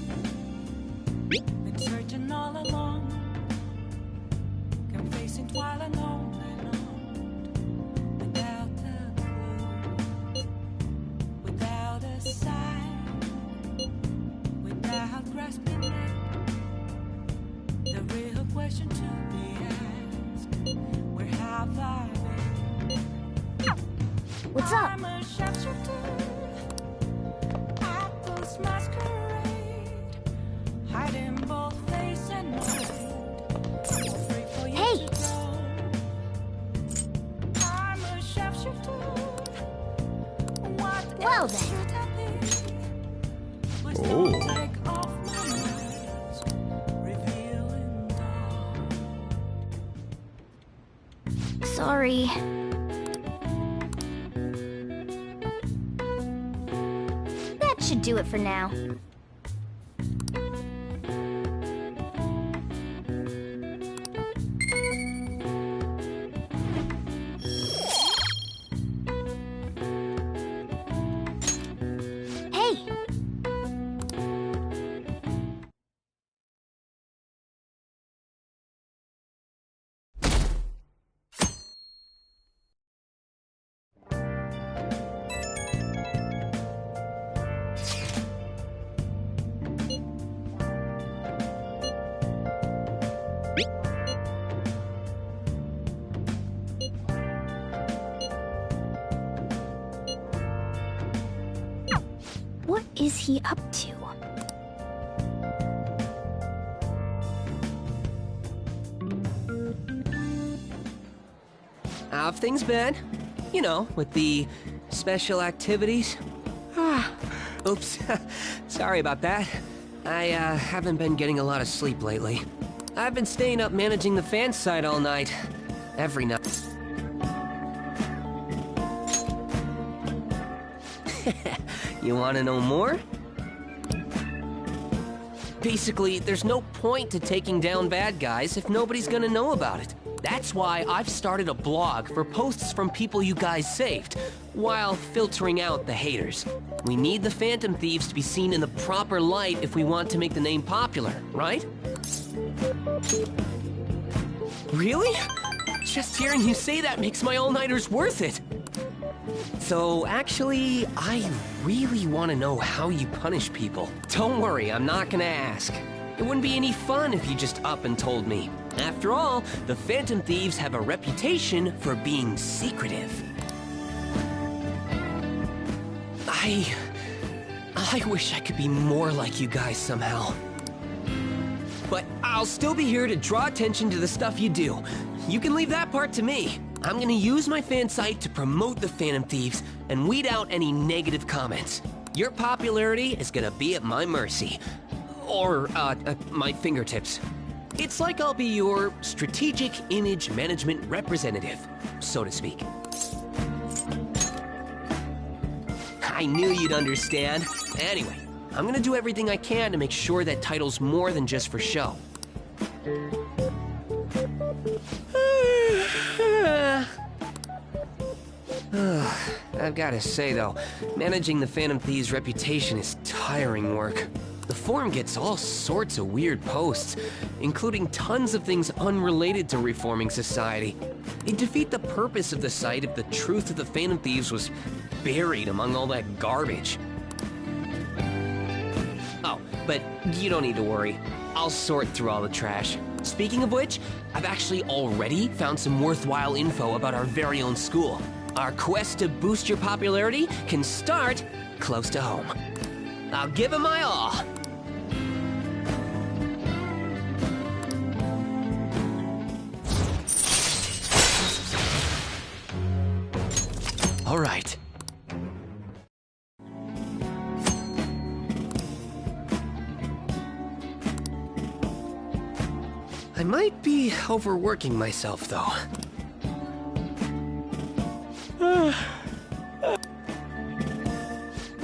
Been searching all along, kept facing twilight on and on, without a clue, without a sign, without grasping it. The real question to be asked: where have I been? What's up? I'm a sharpshooter. Apples masquerade, hiding both face and mind. Afraid for you Hey! to go. I'm a sharpshooter. What Well else then. should I be? Please Oh. don't take off my mask, revealing dark. Sorry. That should do it for now. Hey! What is he up to? How have things been? You know, with the special activities? Oops. Sorry about that. I haven't been getting a lot of sleep lately. I've been staying up managing the fan site all night. Every night. You wanna know more? Basically, there's no point to taking down bad guys if nobody's gonna know about it. That's why I've started a blog for posts from people you guys saved, while filtering out the haters. We need the Phantom Thieves to be seen in the proper light if we want to make the name popular, right? Really? Just hearing you say that makes my all-nighters worth it. So, actually, I really want to know how you punish people. Don't worry, I'm not gonna ask. It wouldn't be any fun if you just up and told me. After all, the Phantom Thieves have a reputation for being secretive. I wish I could be more like you guys somehow. But I'll still be here to draw attention to the stuff you do. You can leave that part to me. I'm gonna use my fan site to promote the Phantom Thieves and weed out any negative comments. Your popularity is gonna be at my mercy. Or, my fingertips. It's like I'll be your strategic image management representative, so to speak. I knew you'd understand. Anyway, I'm gonna do everything I can to make sure that title's more than just for show. I've gotta say though, managing the Phantom Thieves' reputation is tiring work. The forum gets all sorts of weird posts, including tons of things unrelated to reforming society. It'd defeat the purpose of the site if the truth of the Phantom Thieves was buried among all that garbage. Oh, but you don't need to worry. I'll sort through all the trash. Speaking of which, I've actually already found some worthwhile info about our very own school. Our quest to boost your popularity can start close to home. I'll give it my all. All right. I might be overworking myself, though.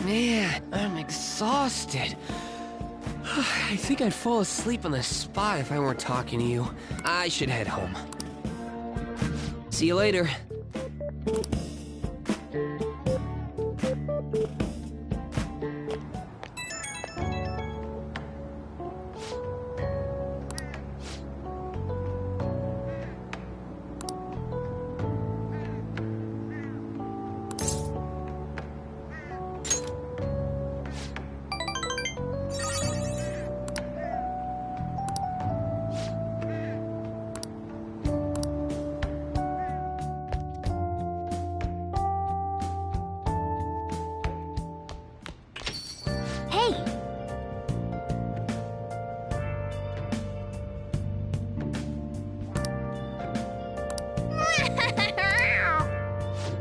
Man, I'm exhausted. I think I'd fall asleep on the spot if I weren't talking to you. I should head home. See you later.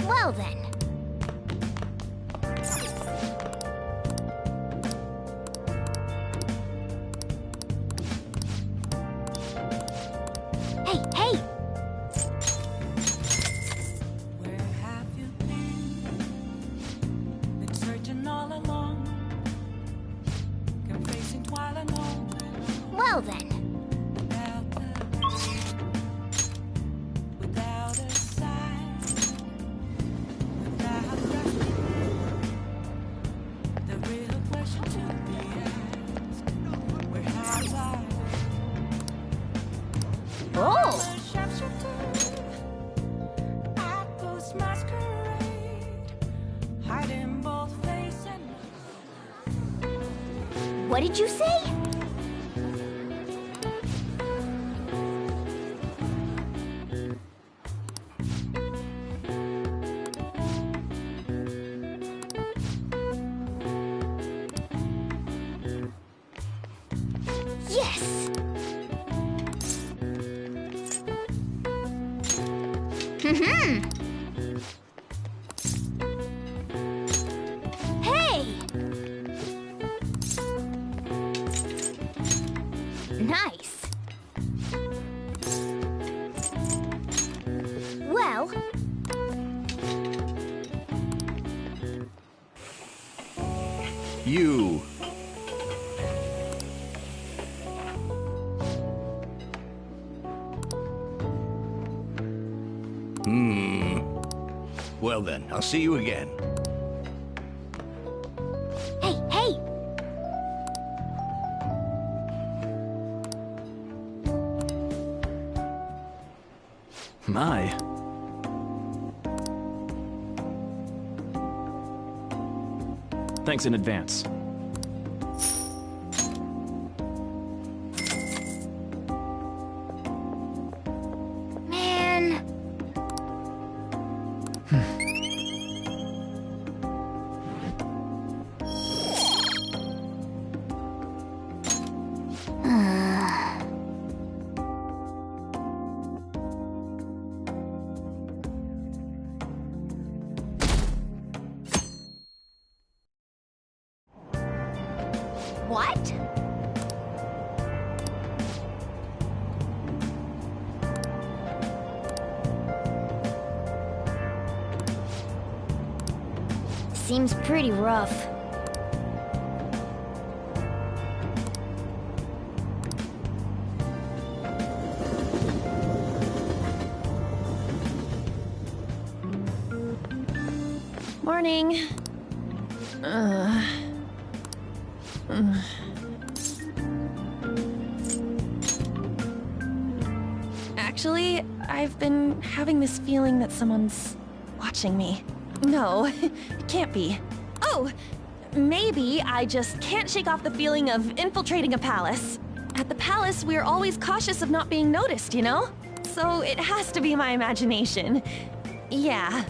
Well then. Hey, hey! Where have you been? Been searching all along, kept facing twilight home. Well then. Without a sign, without rescue, the real question to be asked: where have I been? Oh! At those masquerade, hiding both face and What did you say? Yes! Hey! Nice. Well... You. Well then, I'll see you again. Hey, hey! My. Thanks in advance. Man... What? Seems pretty rough. Morning. Actually, I've been having this feeling that someone's watching me. No, it can't be. Oh, maybe I just can't shake off the feeling of infiltrating a palace. At the palace, we're always cautious of not being noticed, you know? So it has to be my imagination. Yeah.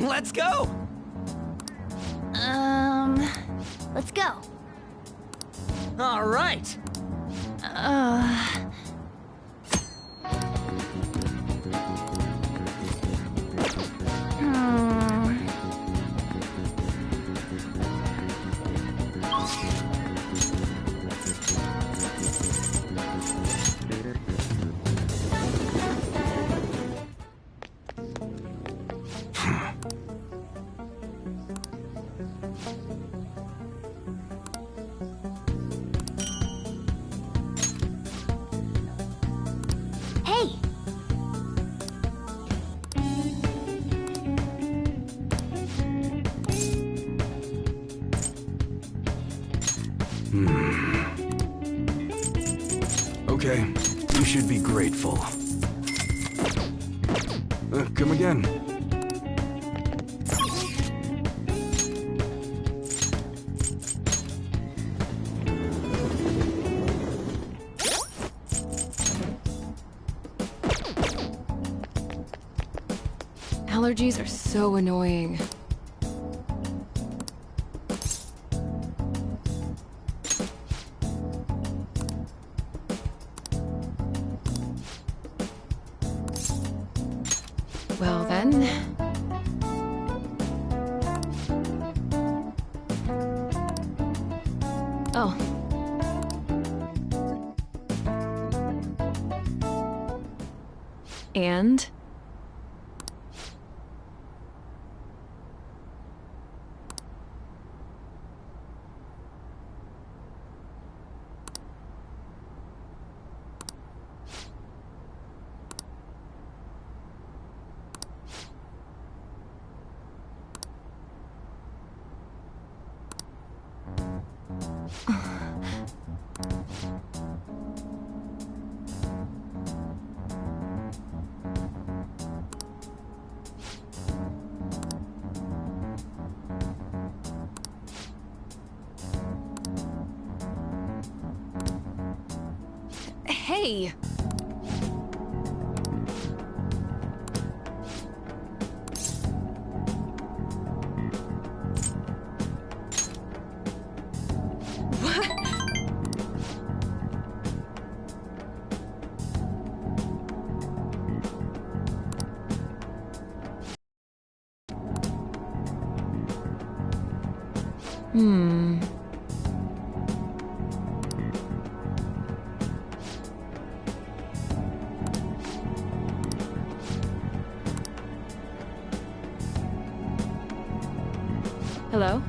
Let's go! Let's go. All right. Hey! Okay, you should be grateful. Come again. Allergies are so annoying. Well then... Oh. And? Hey! Hmm. Hello?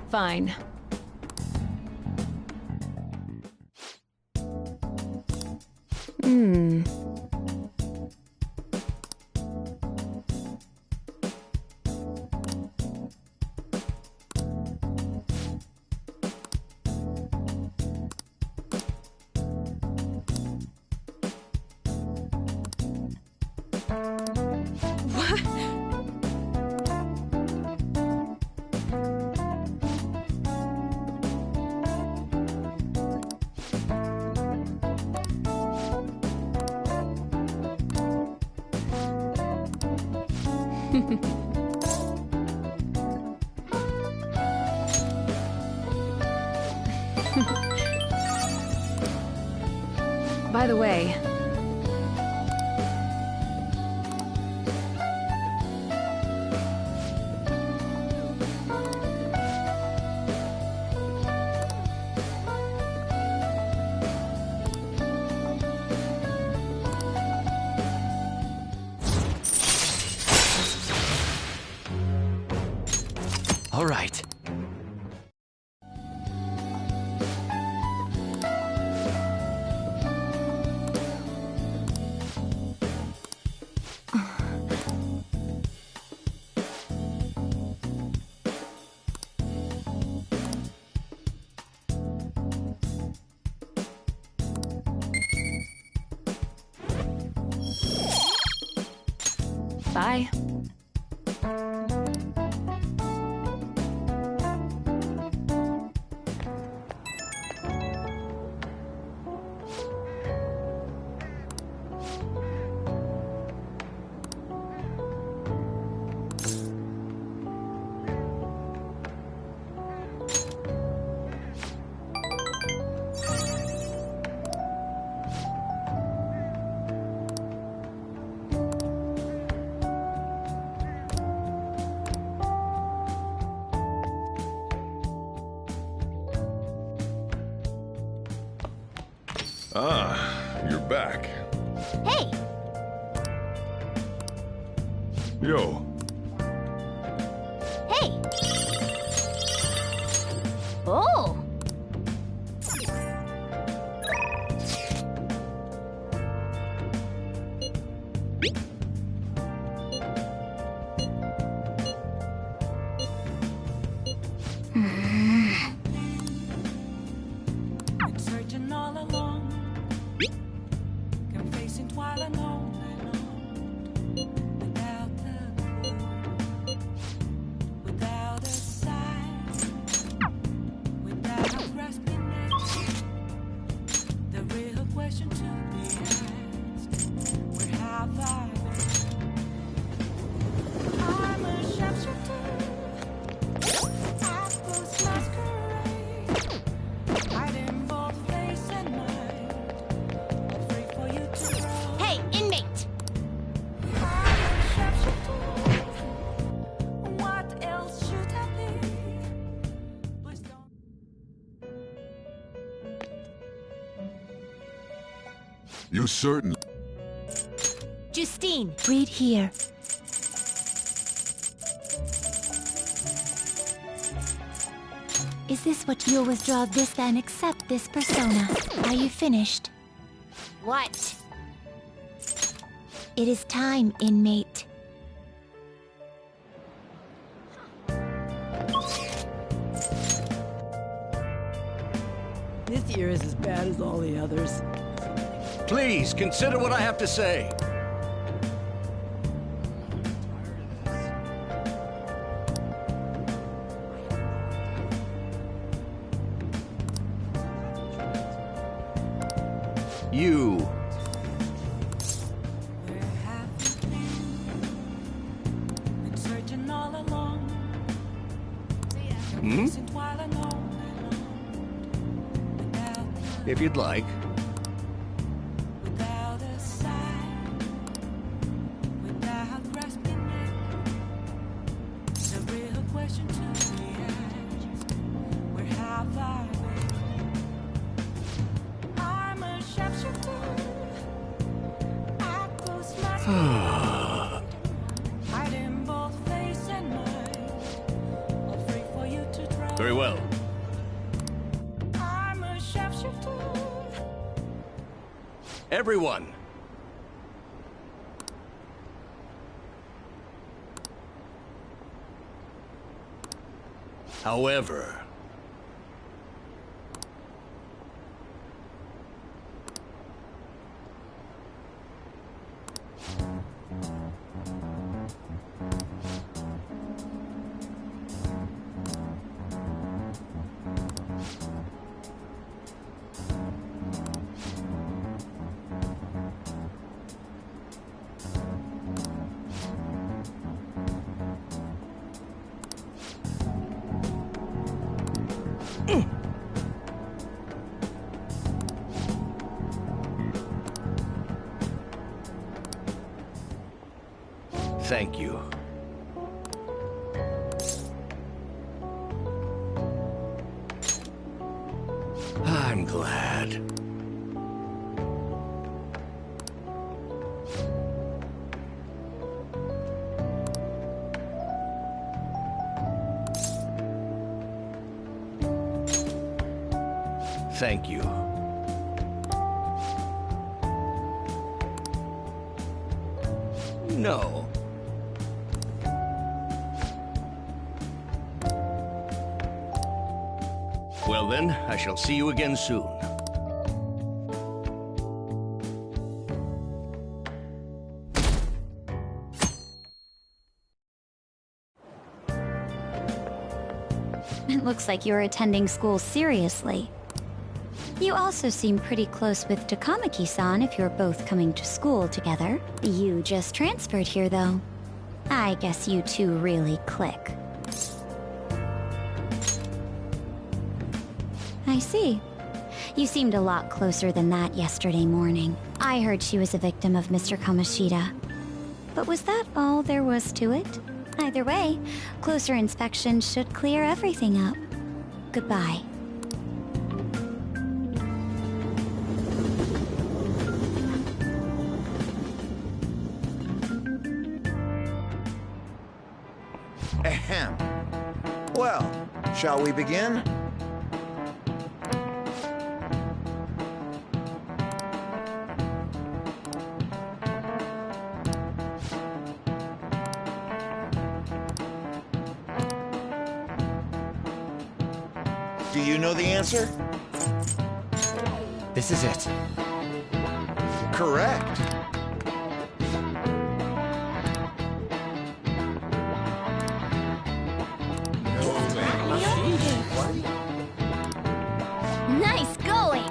Fine. Hmm. By the way... All right. Bye. Ah, you're back. Hey! Yo. Hey! Oh! Been searching all along, confessing while alone without the clue, without a sign, without grasping it. The real question to be asked: where have I been? I'm a sharpshooter. I post masquerade. Hiding both face and mind, free for you to roam. Hey, inmate! I'm a sharpshooter. What else should I be? Please don't. You certainly... Justine! Read here. Is this what you'll withdraw this and accept this persona? Are you finished? What? It is time, inmate. This year is as bad as all the others. Please, consider what I have to say. You. Been searching all along, Hmm? confessing while alone If you'd like. without a sign, without grasping it. The real question to be asked: where have I been? I'm a sharpshooter. I close my eyes, hiding both face and mind, all free for you to try. Very well. I'm a sharpshooter. Everyone. However, thank you. I'm glad. Thank you. No. Well then, I shall see you again soon. It looks like you're attending school seriously. You also seem pretty close with Takamaki-san if you're both coming to school together. You just transferred here, though. I guess you two really click. I see. You seemed a lot closer than that yesterday morning. I heard she was a victim of Mr. Kamoshida. But was that all there was to it? Either way, closer inspection should clear everything up. Goodbye. Ahem. Well, shall we begin? Do you know the answer? This is it. Correct. Nice going!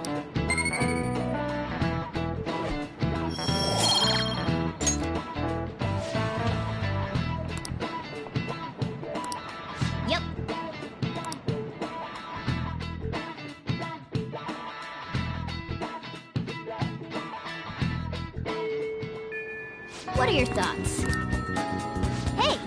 Yep. What are your thoughts? Hey!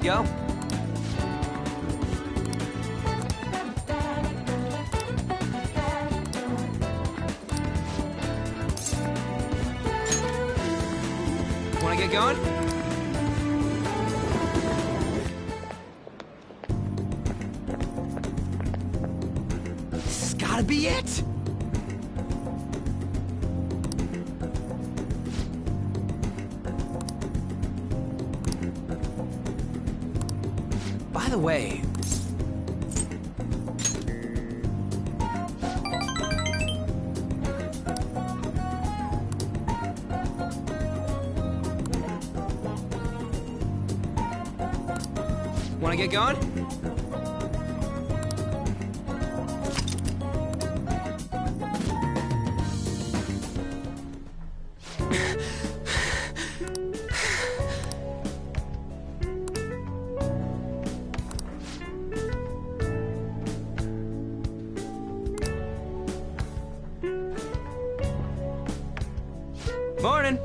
Yo. Wanna get going? This has gotta be it! By the way... Wanna get going? Morning.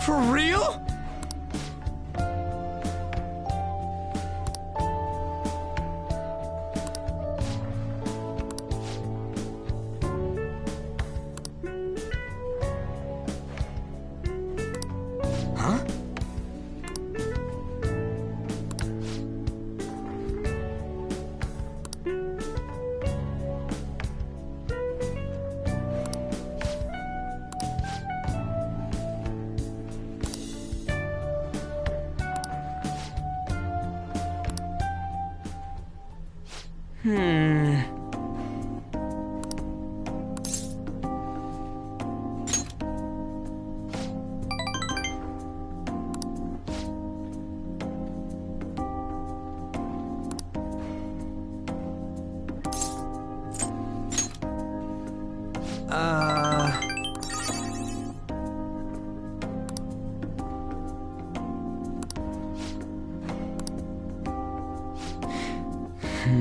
For real? Huh? All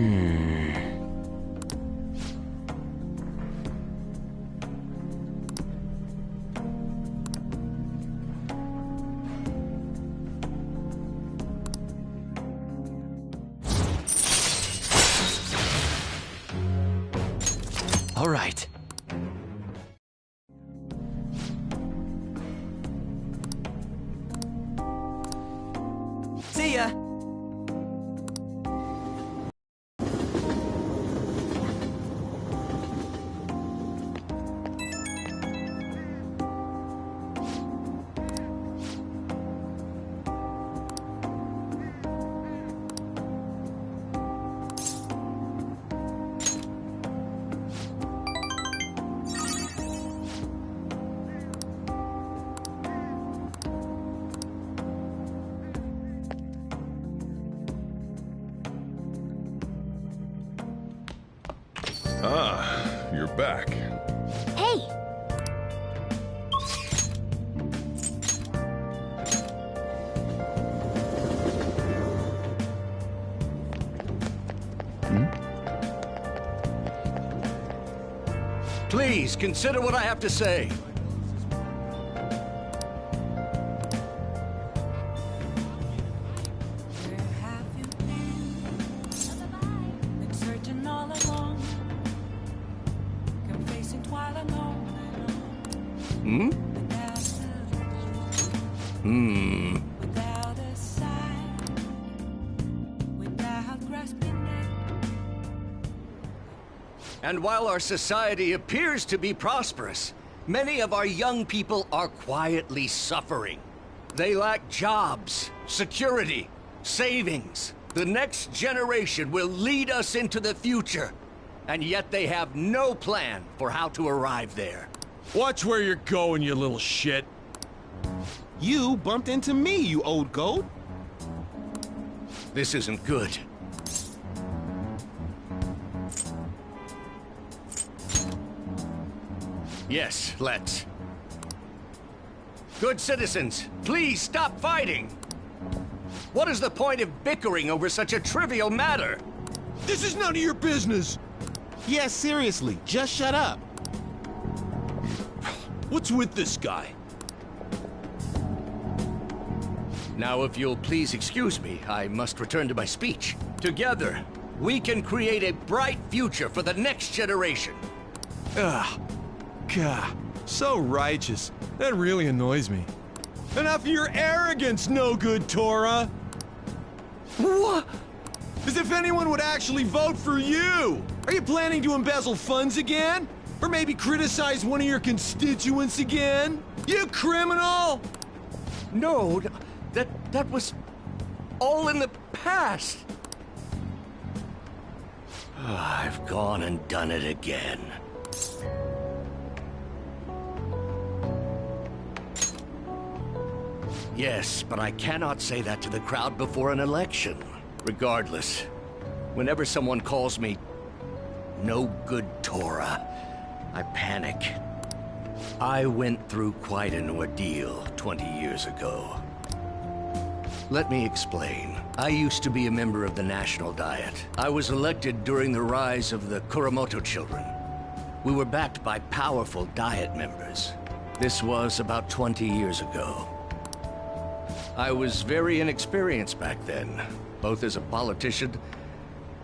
right. See ya! Ah, you're back. Hey! Please, consider what I have to say. Been searching all along, confessing while alone. Hmm? Hmm. Without a sign, without grasping it. And while our society appears to be prosperous, many of our young people are quietly suffering. They lack jobs, security, savings. The next generation will lead us into the future, and yet they have no plan for how to arrive there. Watch where you're going, you little shit. You bumped into me, you old goat. This isn't good. Yes, let's. Good citizens, please stop fighting! What is the point of bickering over such a trivial matter? This is none of your business! Yeah, seriously, just shut up. What's with this guy? Now, if you'll please excuse me, I must return to my speech. Together, we can create a bright future for the next generation. Ugh. God, so righteous. That really annoys me. Enough of your arrogance, no good Torah! What? As if anyone would actually vote for you! Are you planning to embezzle funds again? Or maybe criticize one of your constituents again? You criminal! No, that was all in the past. I've gone and done it again. Yes, but I cannot say that to the crowd before an election. Regardless, whenever someone calls me no good Torah, I panic. I went through quite an ordeal 20 years ago. Let me explain. I used to be a member of the National Diet. I was elected during the rise of the Kuramoto children. We were backed by powerful Diet members. This was about 20 years ago. I was very inexperienced back then, both as a politician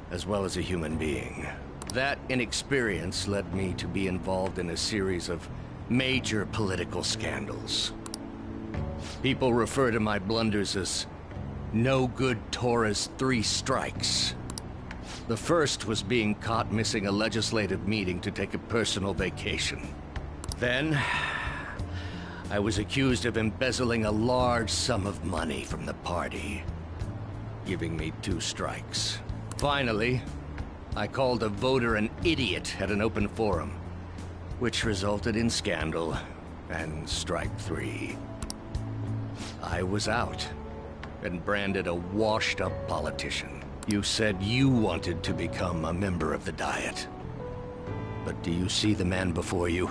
as well as a human being. That inexperience led me to be involved in a series of major political scandals. People refer to my blunders as no good Torah's 3 strikes. The first was being caught missing a legislative meeting to take a personal vacation. Then, I was accused of embezzling a large sum of money from the party, giving me 2 strikes. Finally, I called a voter an idiot at an open forum, which resulted in scandal and strike 3. I was out and branded a washed-up politician. You said you wanted to become a member of the Diet. But do you see the man before you?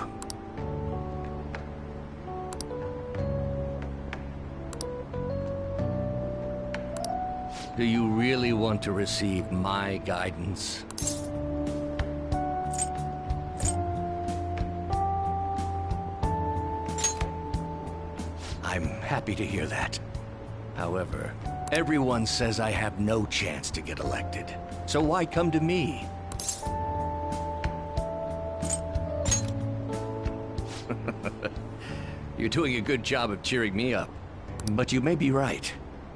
Do you really want to receive my guidance? I'm happy to hear that. However, everyone says I have no chance to get elected. So why come to me? You're doing a good job of cheering me up. But you may be right.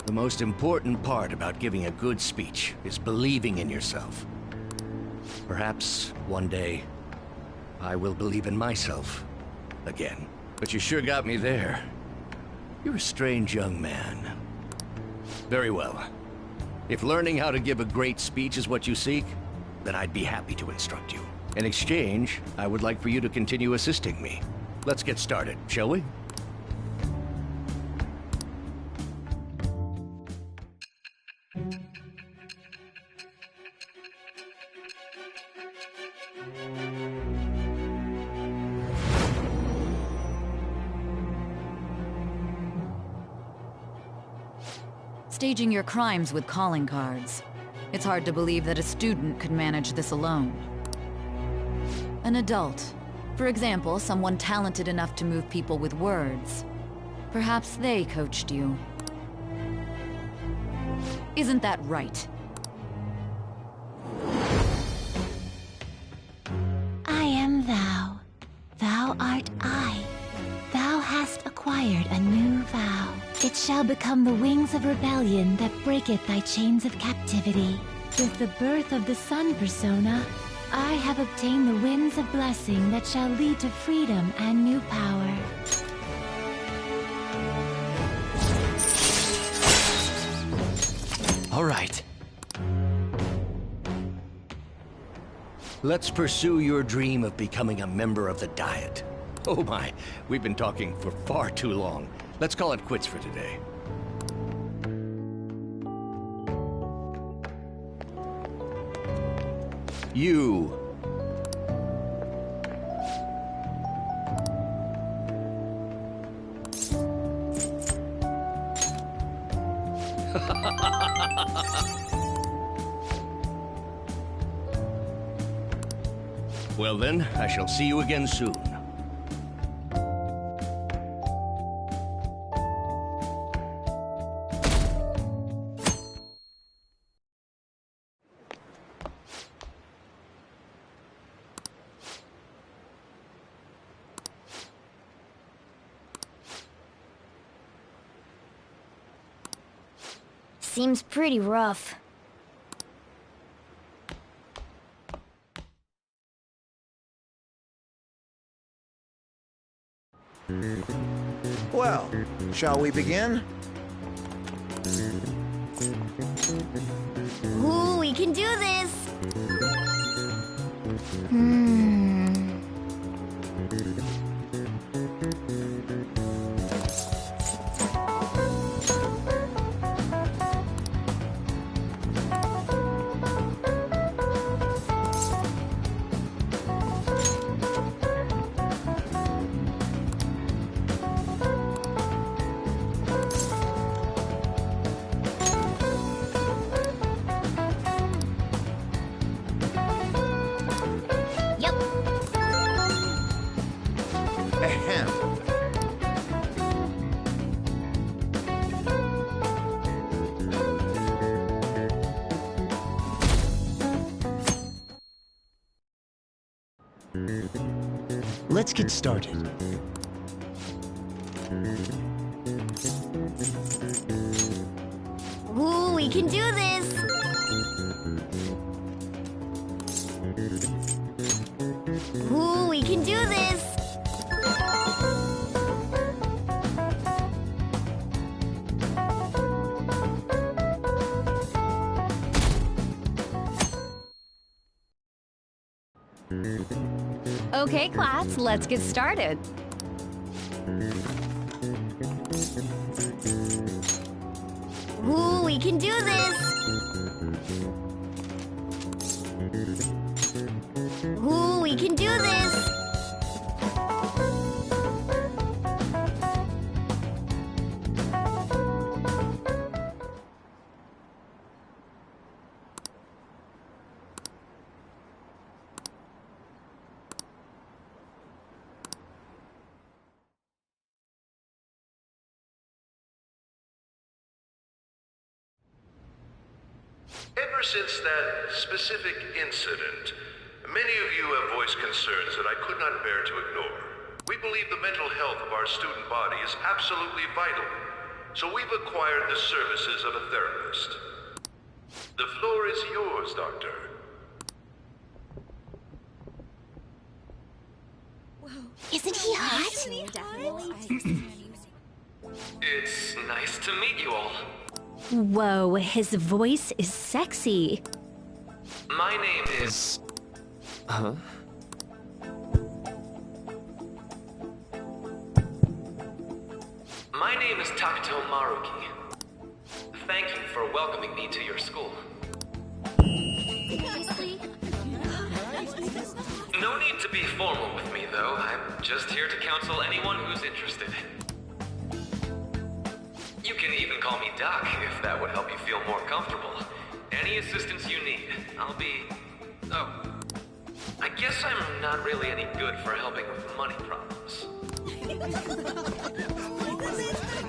The most important part about giving a good speech is believing in yourself. Perhaps one day, I will believe in myself again. But you sure got me there. You're a strange young man. Very well. If learning how to give a great speech is what you seek, then I'd be happy to instruct you. In exchange, I would like for you to continue assisting me. Let's get started, shall we? Staging your crimes with calling cards. It's hard to believe that a student could manage this alone. An adult. For example, someone talented enough to move people with words. Perhaps they coached you. Isn't that right? I am thou. Thou art I. Thou hast acquired a new vow. It shall become the wings of rebellion that breaketh thy chains of captivity. With the birth of the sun persona, I have obtained the winds of blessing that shall lead to freedom and new power. All right. Let's pursue your dream of becoming a member of the Diet. Oh my, we've been talking for far too long. Let's call it quits for today. You. Well then, I shall see you again soon. Seems pretty rough. Well, shall we begin? Ooh, we can do this! Ahem. Let's get started. Ooh, we can do this! Ooh, we can do this! Okay, class, let's get started. Ooh, we can do this! Ooh, we can do this! Ever since that specific incident, many of you have voiced concerns that I could not bear to ignore. We believe the mental health of our student body is absolutely vital, so we've acquired the services of a therapist. The floor is yours, Doctor. Isn't he hot? It's nice to meet you all. Whoa, his voice is sexy. My name is... Huh? My name is Takuto Maruki. Thank you for welcoming me to your school. No need to be formal with me, though. I'm just here to counsel anyone who's interested. You can even call me Doc, if that would help you feel more comfortable. Any assistance you need, I'll be... Oh. I guess I'm not really any good for helping with money problems.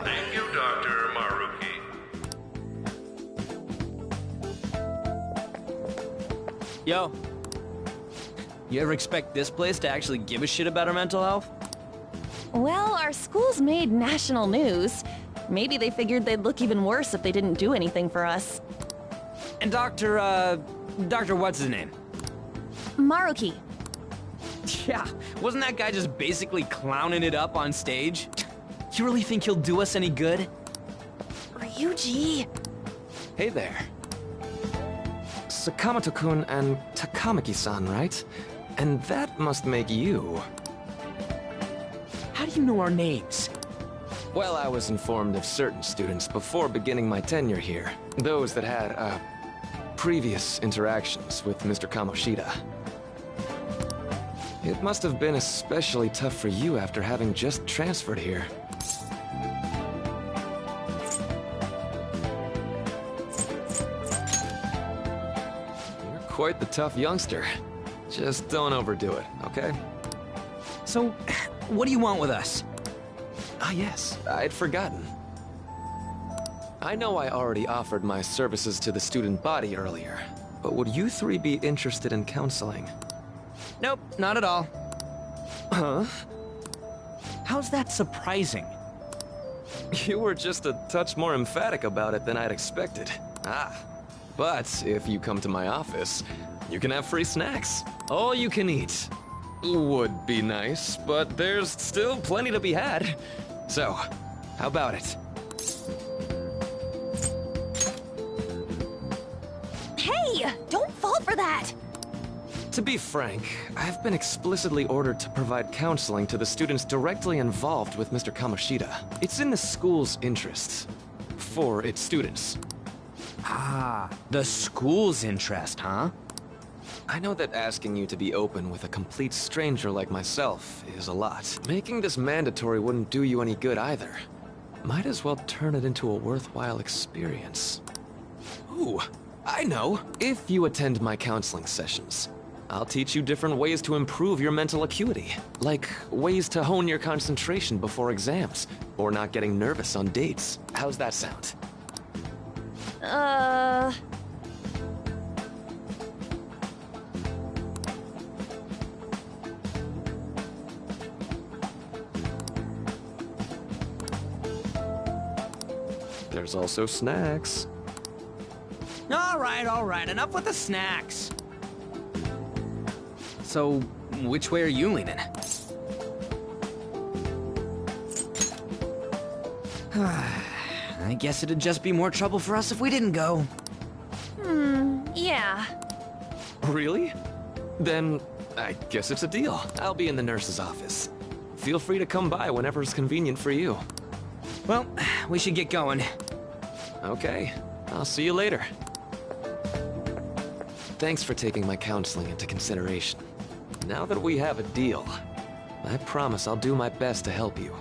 Thank you, Dr. Maruki. Yo. You ever expect this place to actually give a shit about our mental health? Well, our school's made national news. Maybe they figured they'd look even worse if they didn't do anything for us. And Dr. what's his name? Maruki. Yeah, wasn't that guy just basically clowning it up on stage? You really think he'll do us any good? Ryuji. Hey there. Sakamoto-kun and Takamaki-san, right? And that must make you. How do you know our names? Well, I was informed of certain students before beginning my tenure here. Those that had, previous interactions with Mr. Kamoshida. It must have been especially tough for you after having just transferred here. You're quite the tough youngster. Just don't overdo it, okay? So, what do you want with us? Ah, yes, I'd forgotten. I know I already offered my services to the student body earlier, but would you three be interested in counseling? Nope, not at all. Huh? How's that surprising? You were just a touch more emphatic about it than I'd expected. Ah, but if you come to my office, you can have free snacks. All you can eat. Would be nice, but there's still plenty to be had. So, how about it? Hey, don't fall for that! To be frank, I've been explicitly ordered to provide counseling to the students directly involved with Mr. Kamoshida. It's in the school's interest. For its students. Ah, the school's interest, huh? I know that asking you to be open with a complete stranger like myself is a lot. Making this mandatory wouldn't do you any good either. Might as well turn it into a worthwhile experience. Ooh, I know. If you attend my counseling sessions, I'll teach you different ways to improve your mental acuity. Like ways to hone your concentration before exams, or not getting nervous on dates. How's that sound? There's also snacks. All right, enough with the snacks. So, which way are you leaning? I guess it'd just be more trouble for us if we didn't go. Yeah. Really? Then, I guess it's a deal. I'll be in the nurse's office. Feel free to come by whenever it's convenient for you. Well, we should get going. Okay, I'll see you later. Thanks for taking my counseling into consideration. Now that we have a deal, I promise I'll do my best to help you.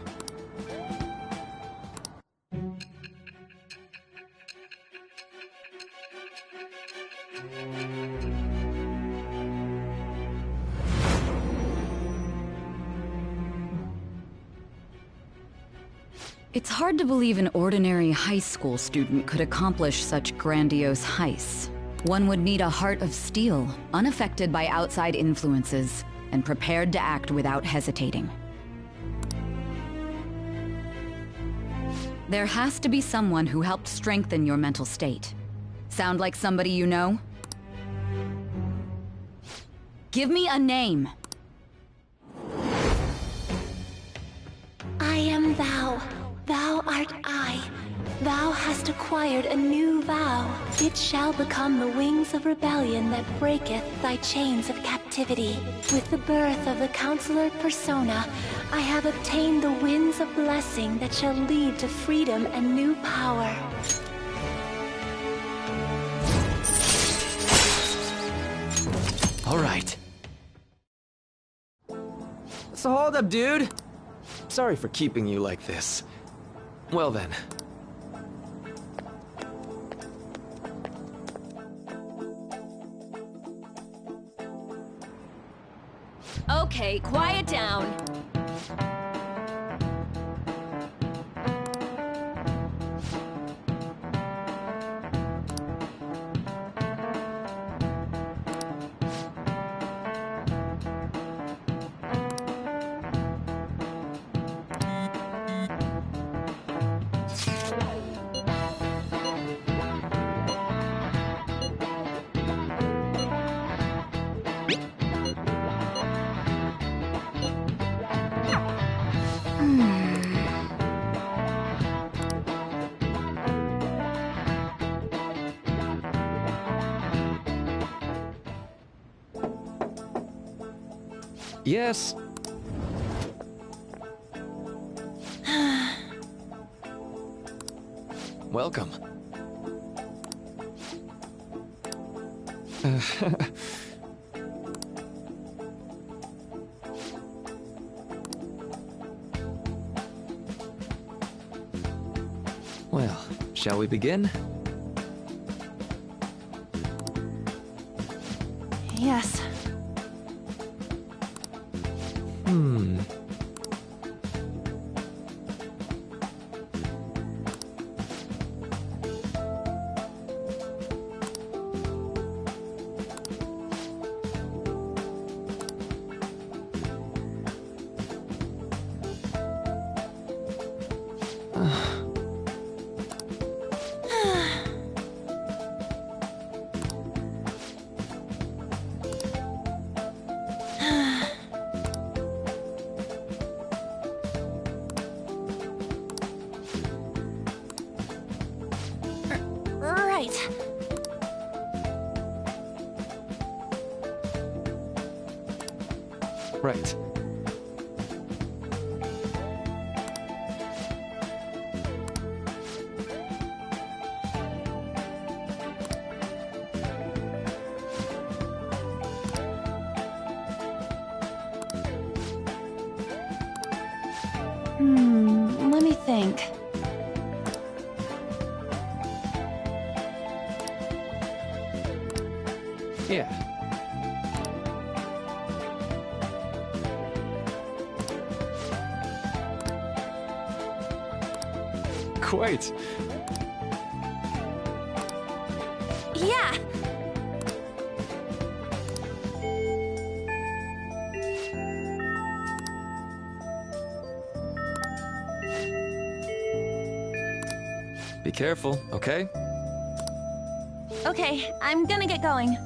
It's hard to believe an ordinary high school student could accomplish such grandiose heists. One would need a heart of steel, unaffected by outside influences, and prepared to act without hesitating. There has to be someone who helped strengthen your mental state. Sound like somebody you know? Give me a name. I am thou. Thou art I. Thou hast acquired a new vow. It shall become the wings of rebellion that breaketh thy chains of captivity. With the birth of the Counselor Persona, I have obtained the winds of blessing that shall lead to freedom and new power. All right. So hold up, dude. Sorry for keeping you like this. Well then. Okay, quiet down. Yes. Welcome. Well, shall we begin? Yes. Right. Right. Let me think. Yeah. Quite. Yeah. Be careful, okay? Okay, I'm gonna get going.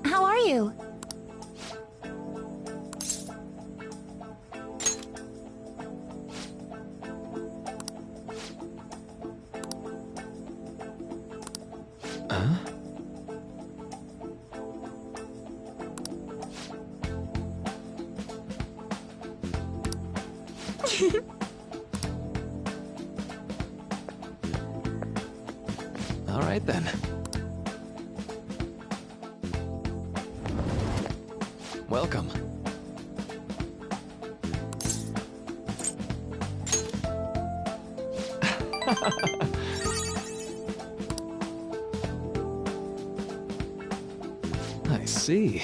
How are you? All right then. Welcome. I see.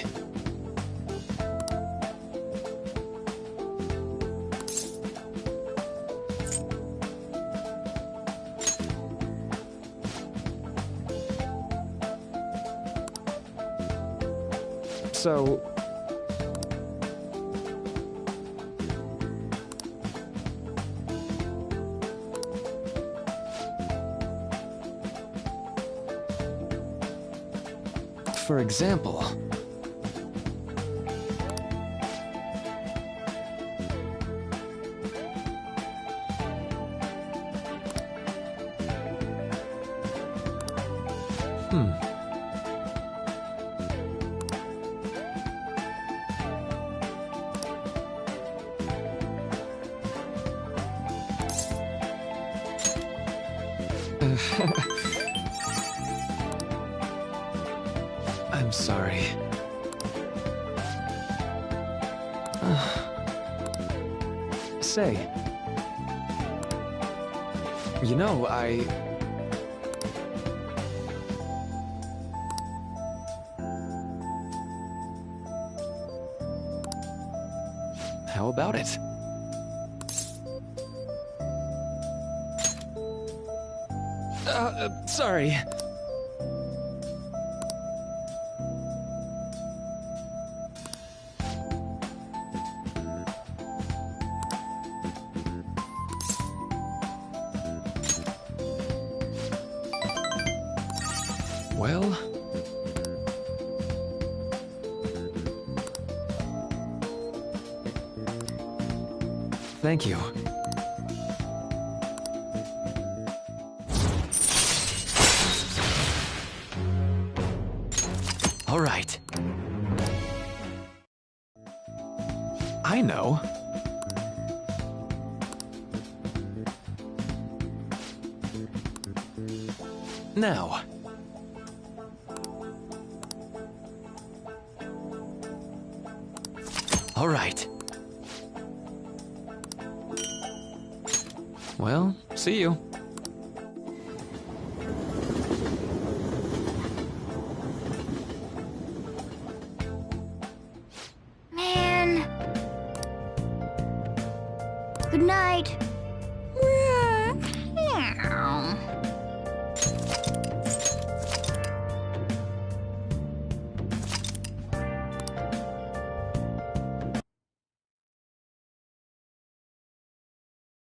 So... For example... I'm sorry. Say... You know, How about it? Sorry. Well... Thank you. All right. I know. Now. All right. Well, see you. Man. Good night.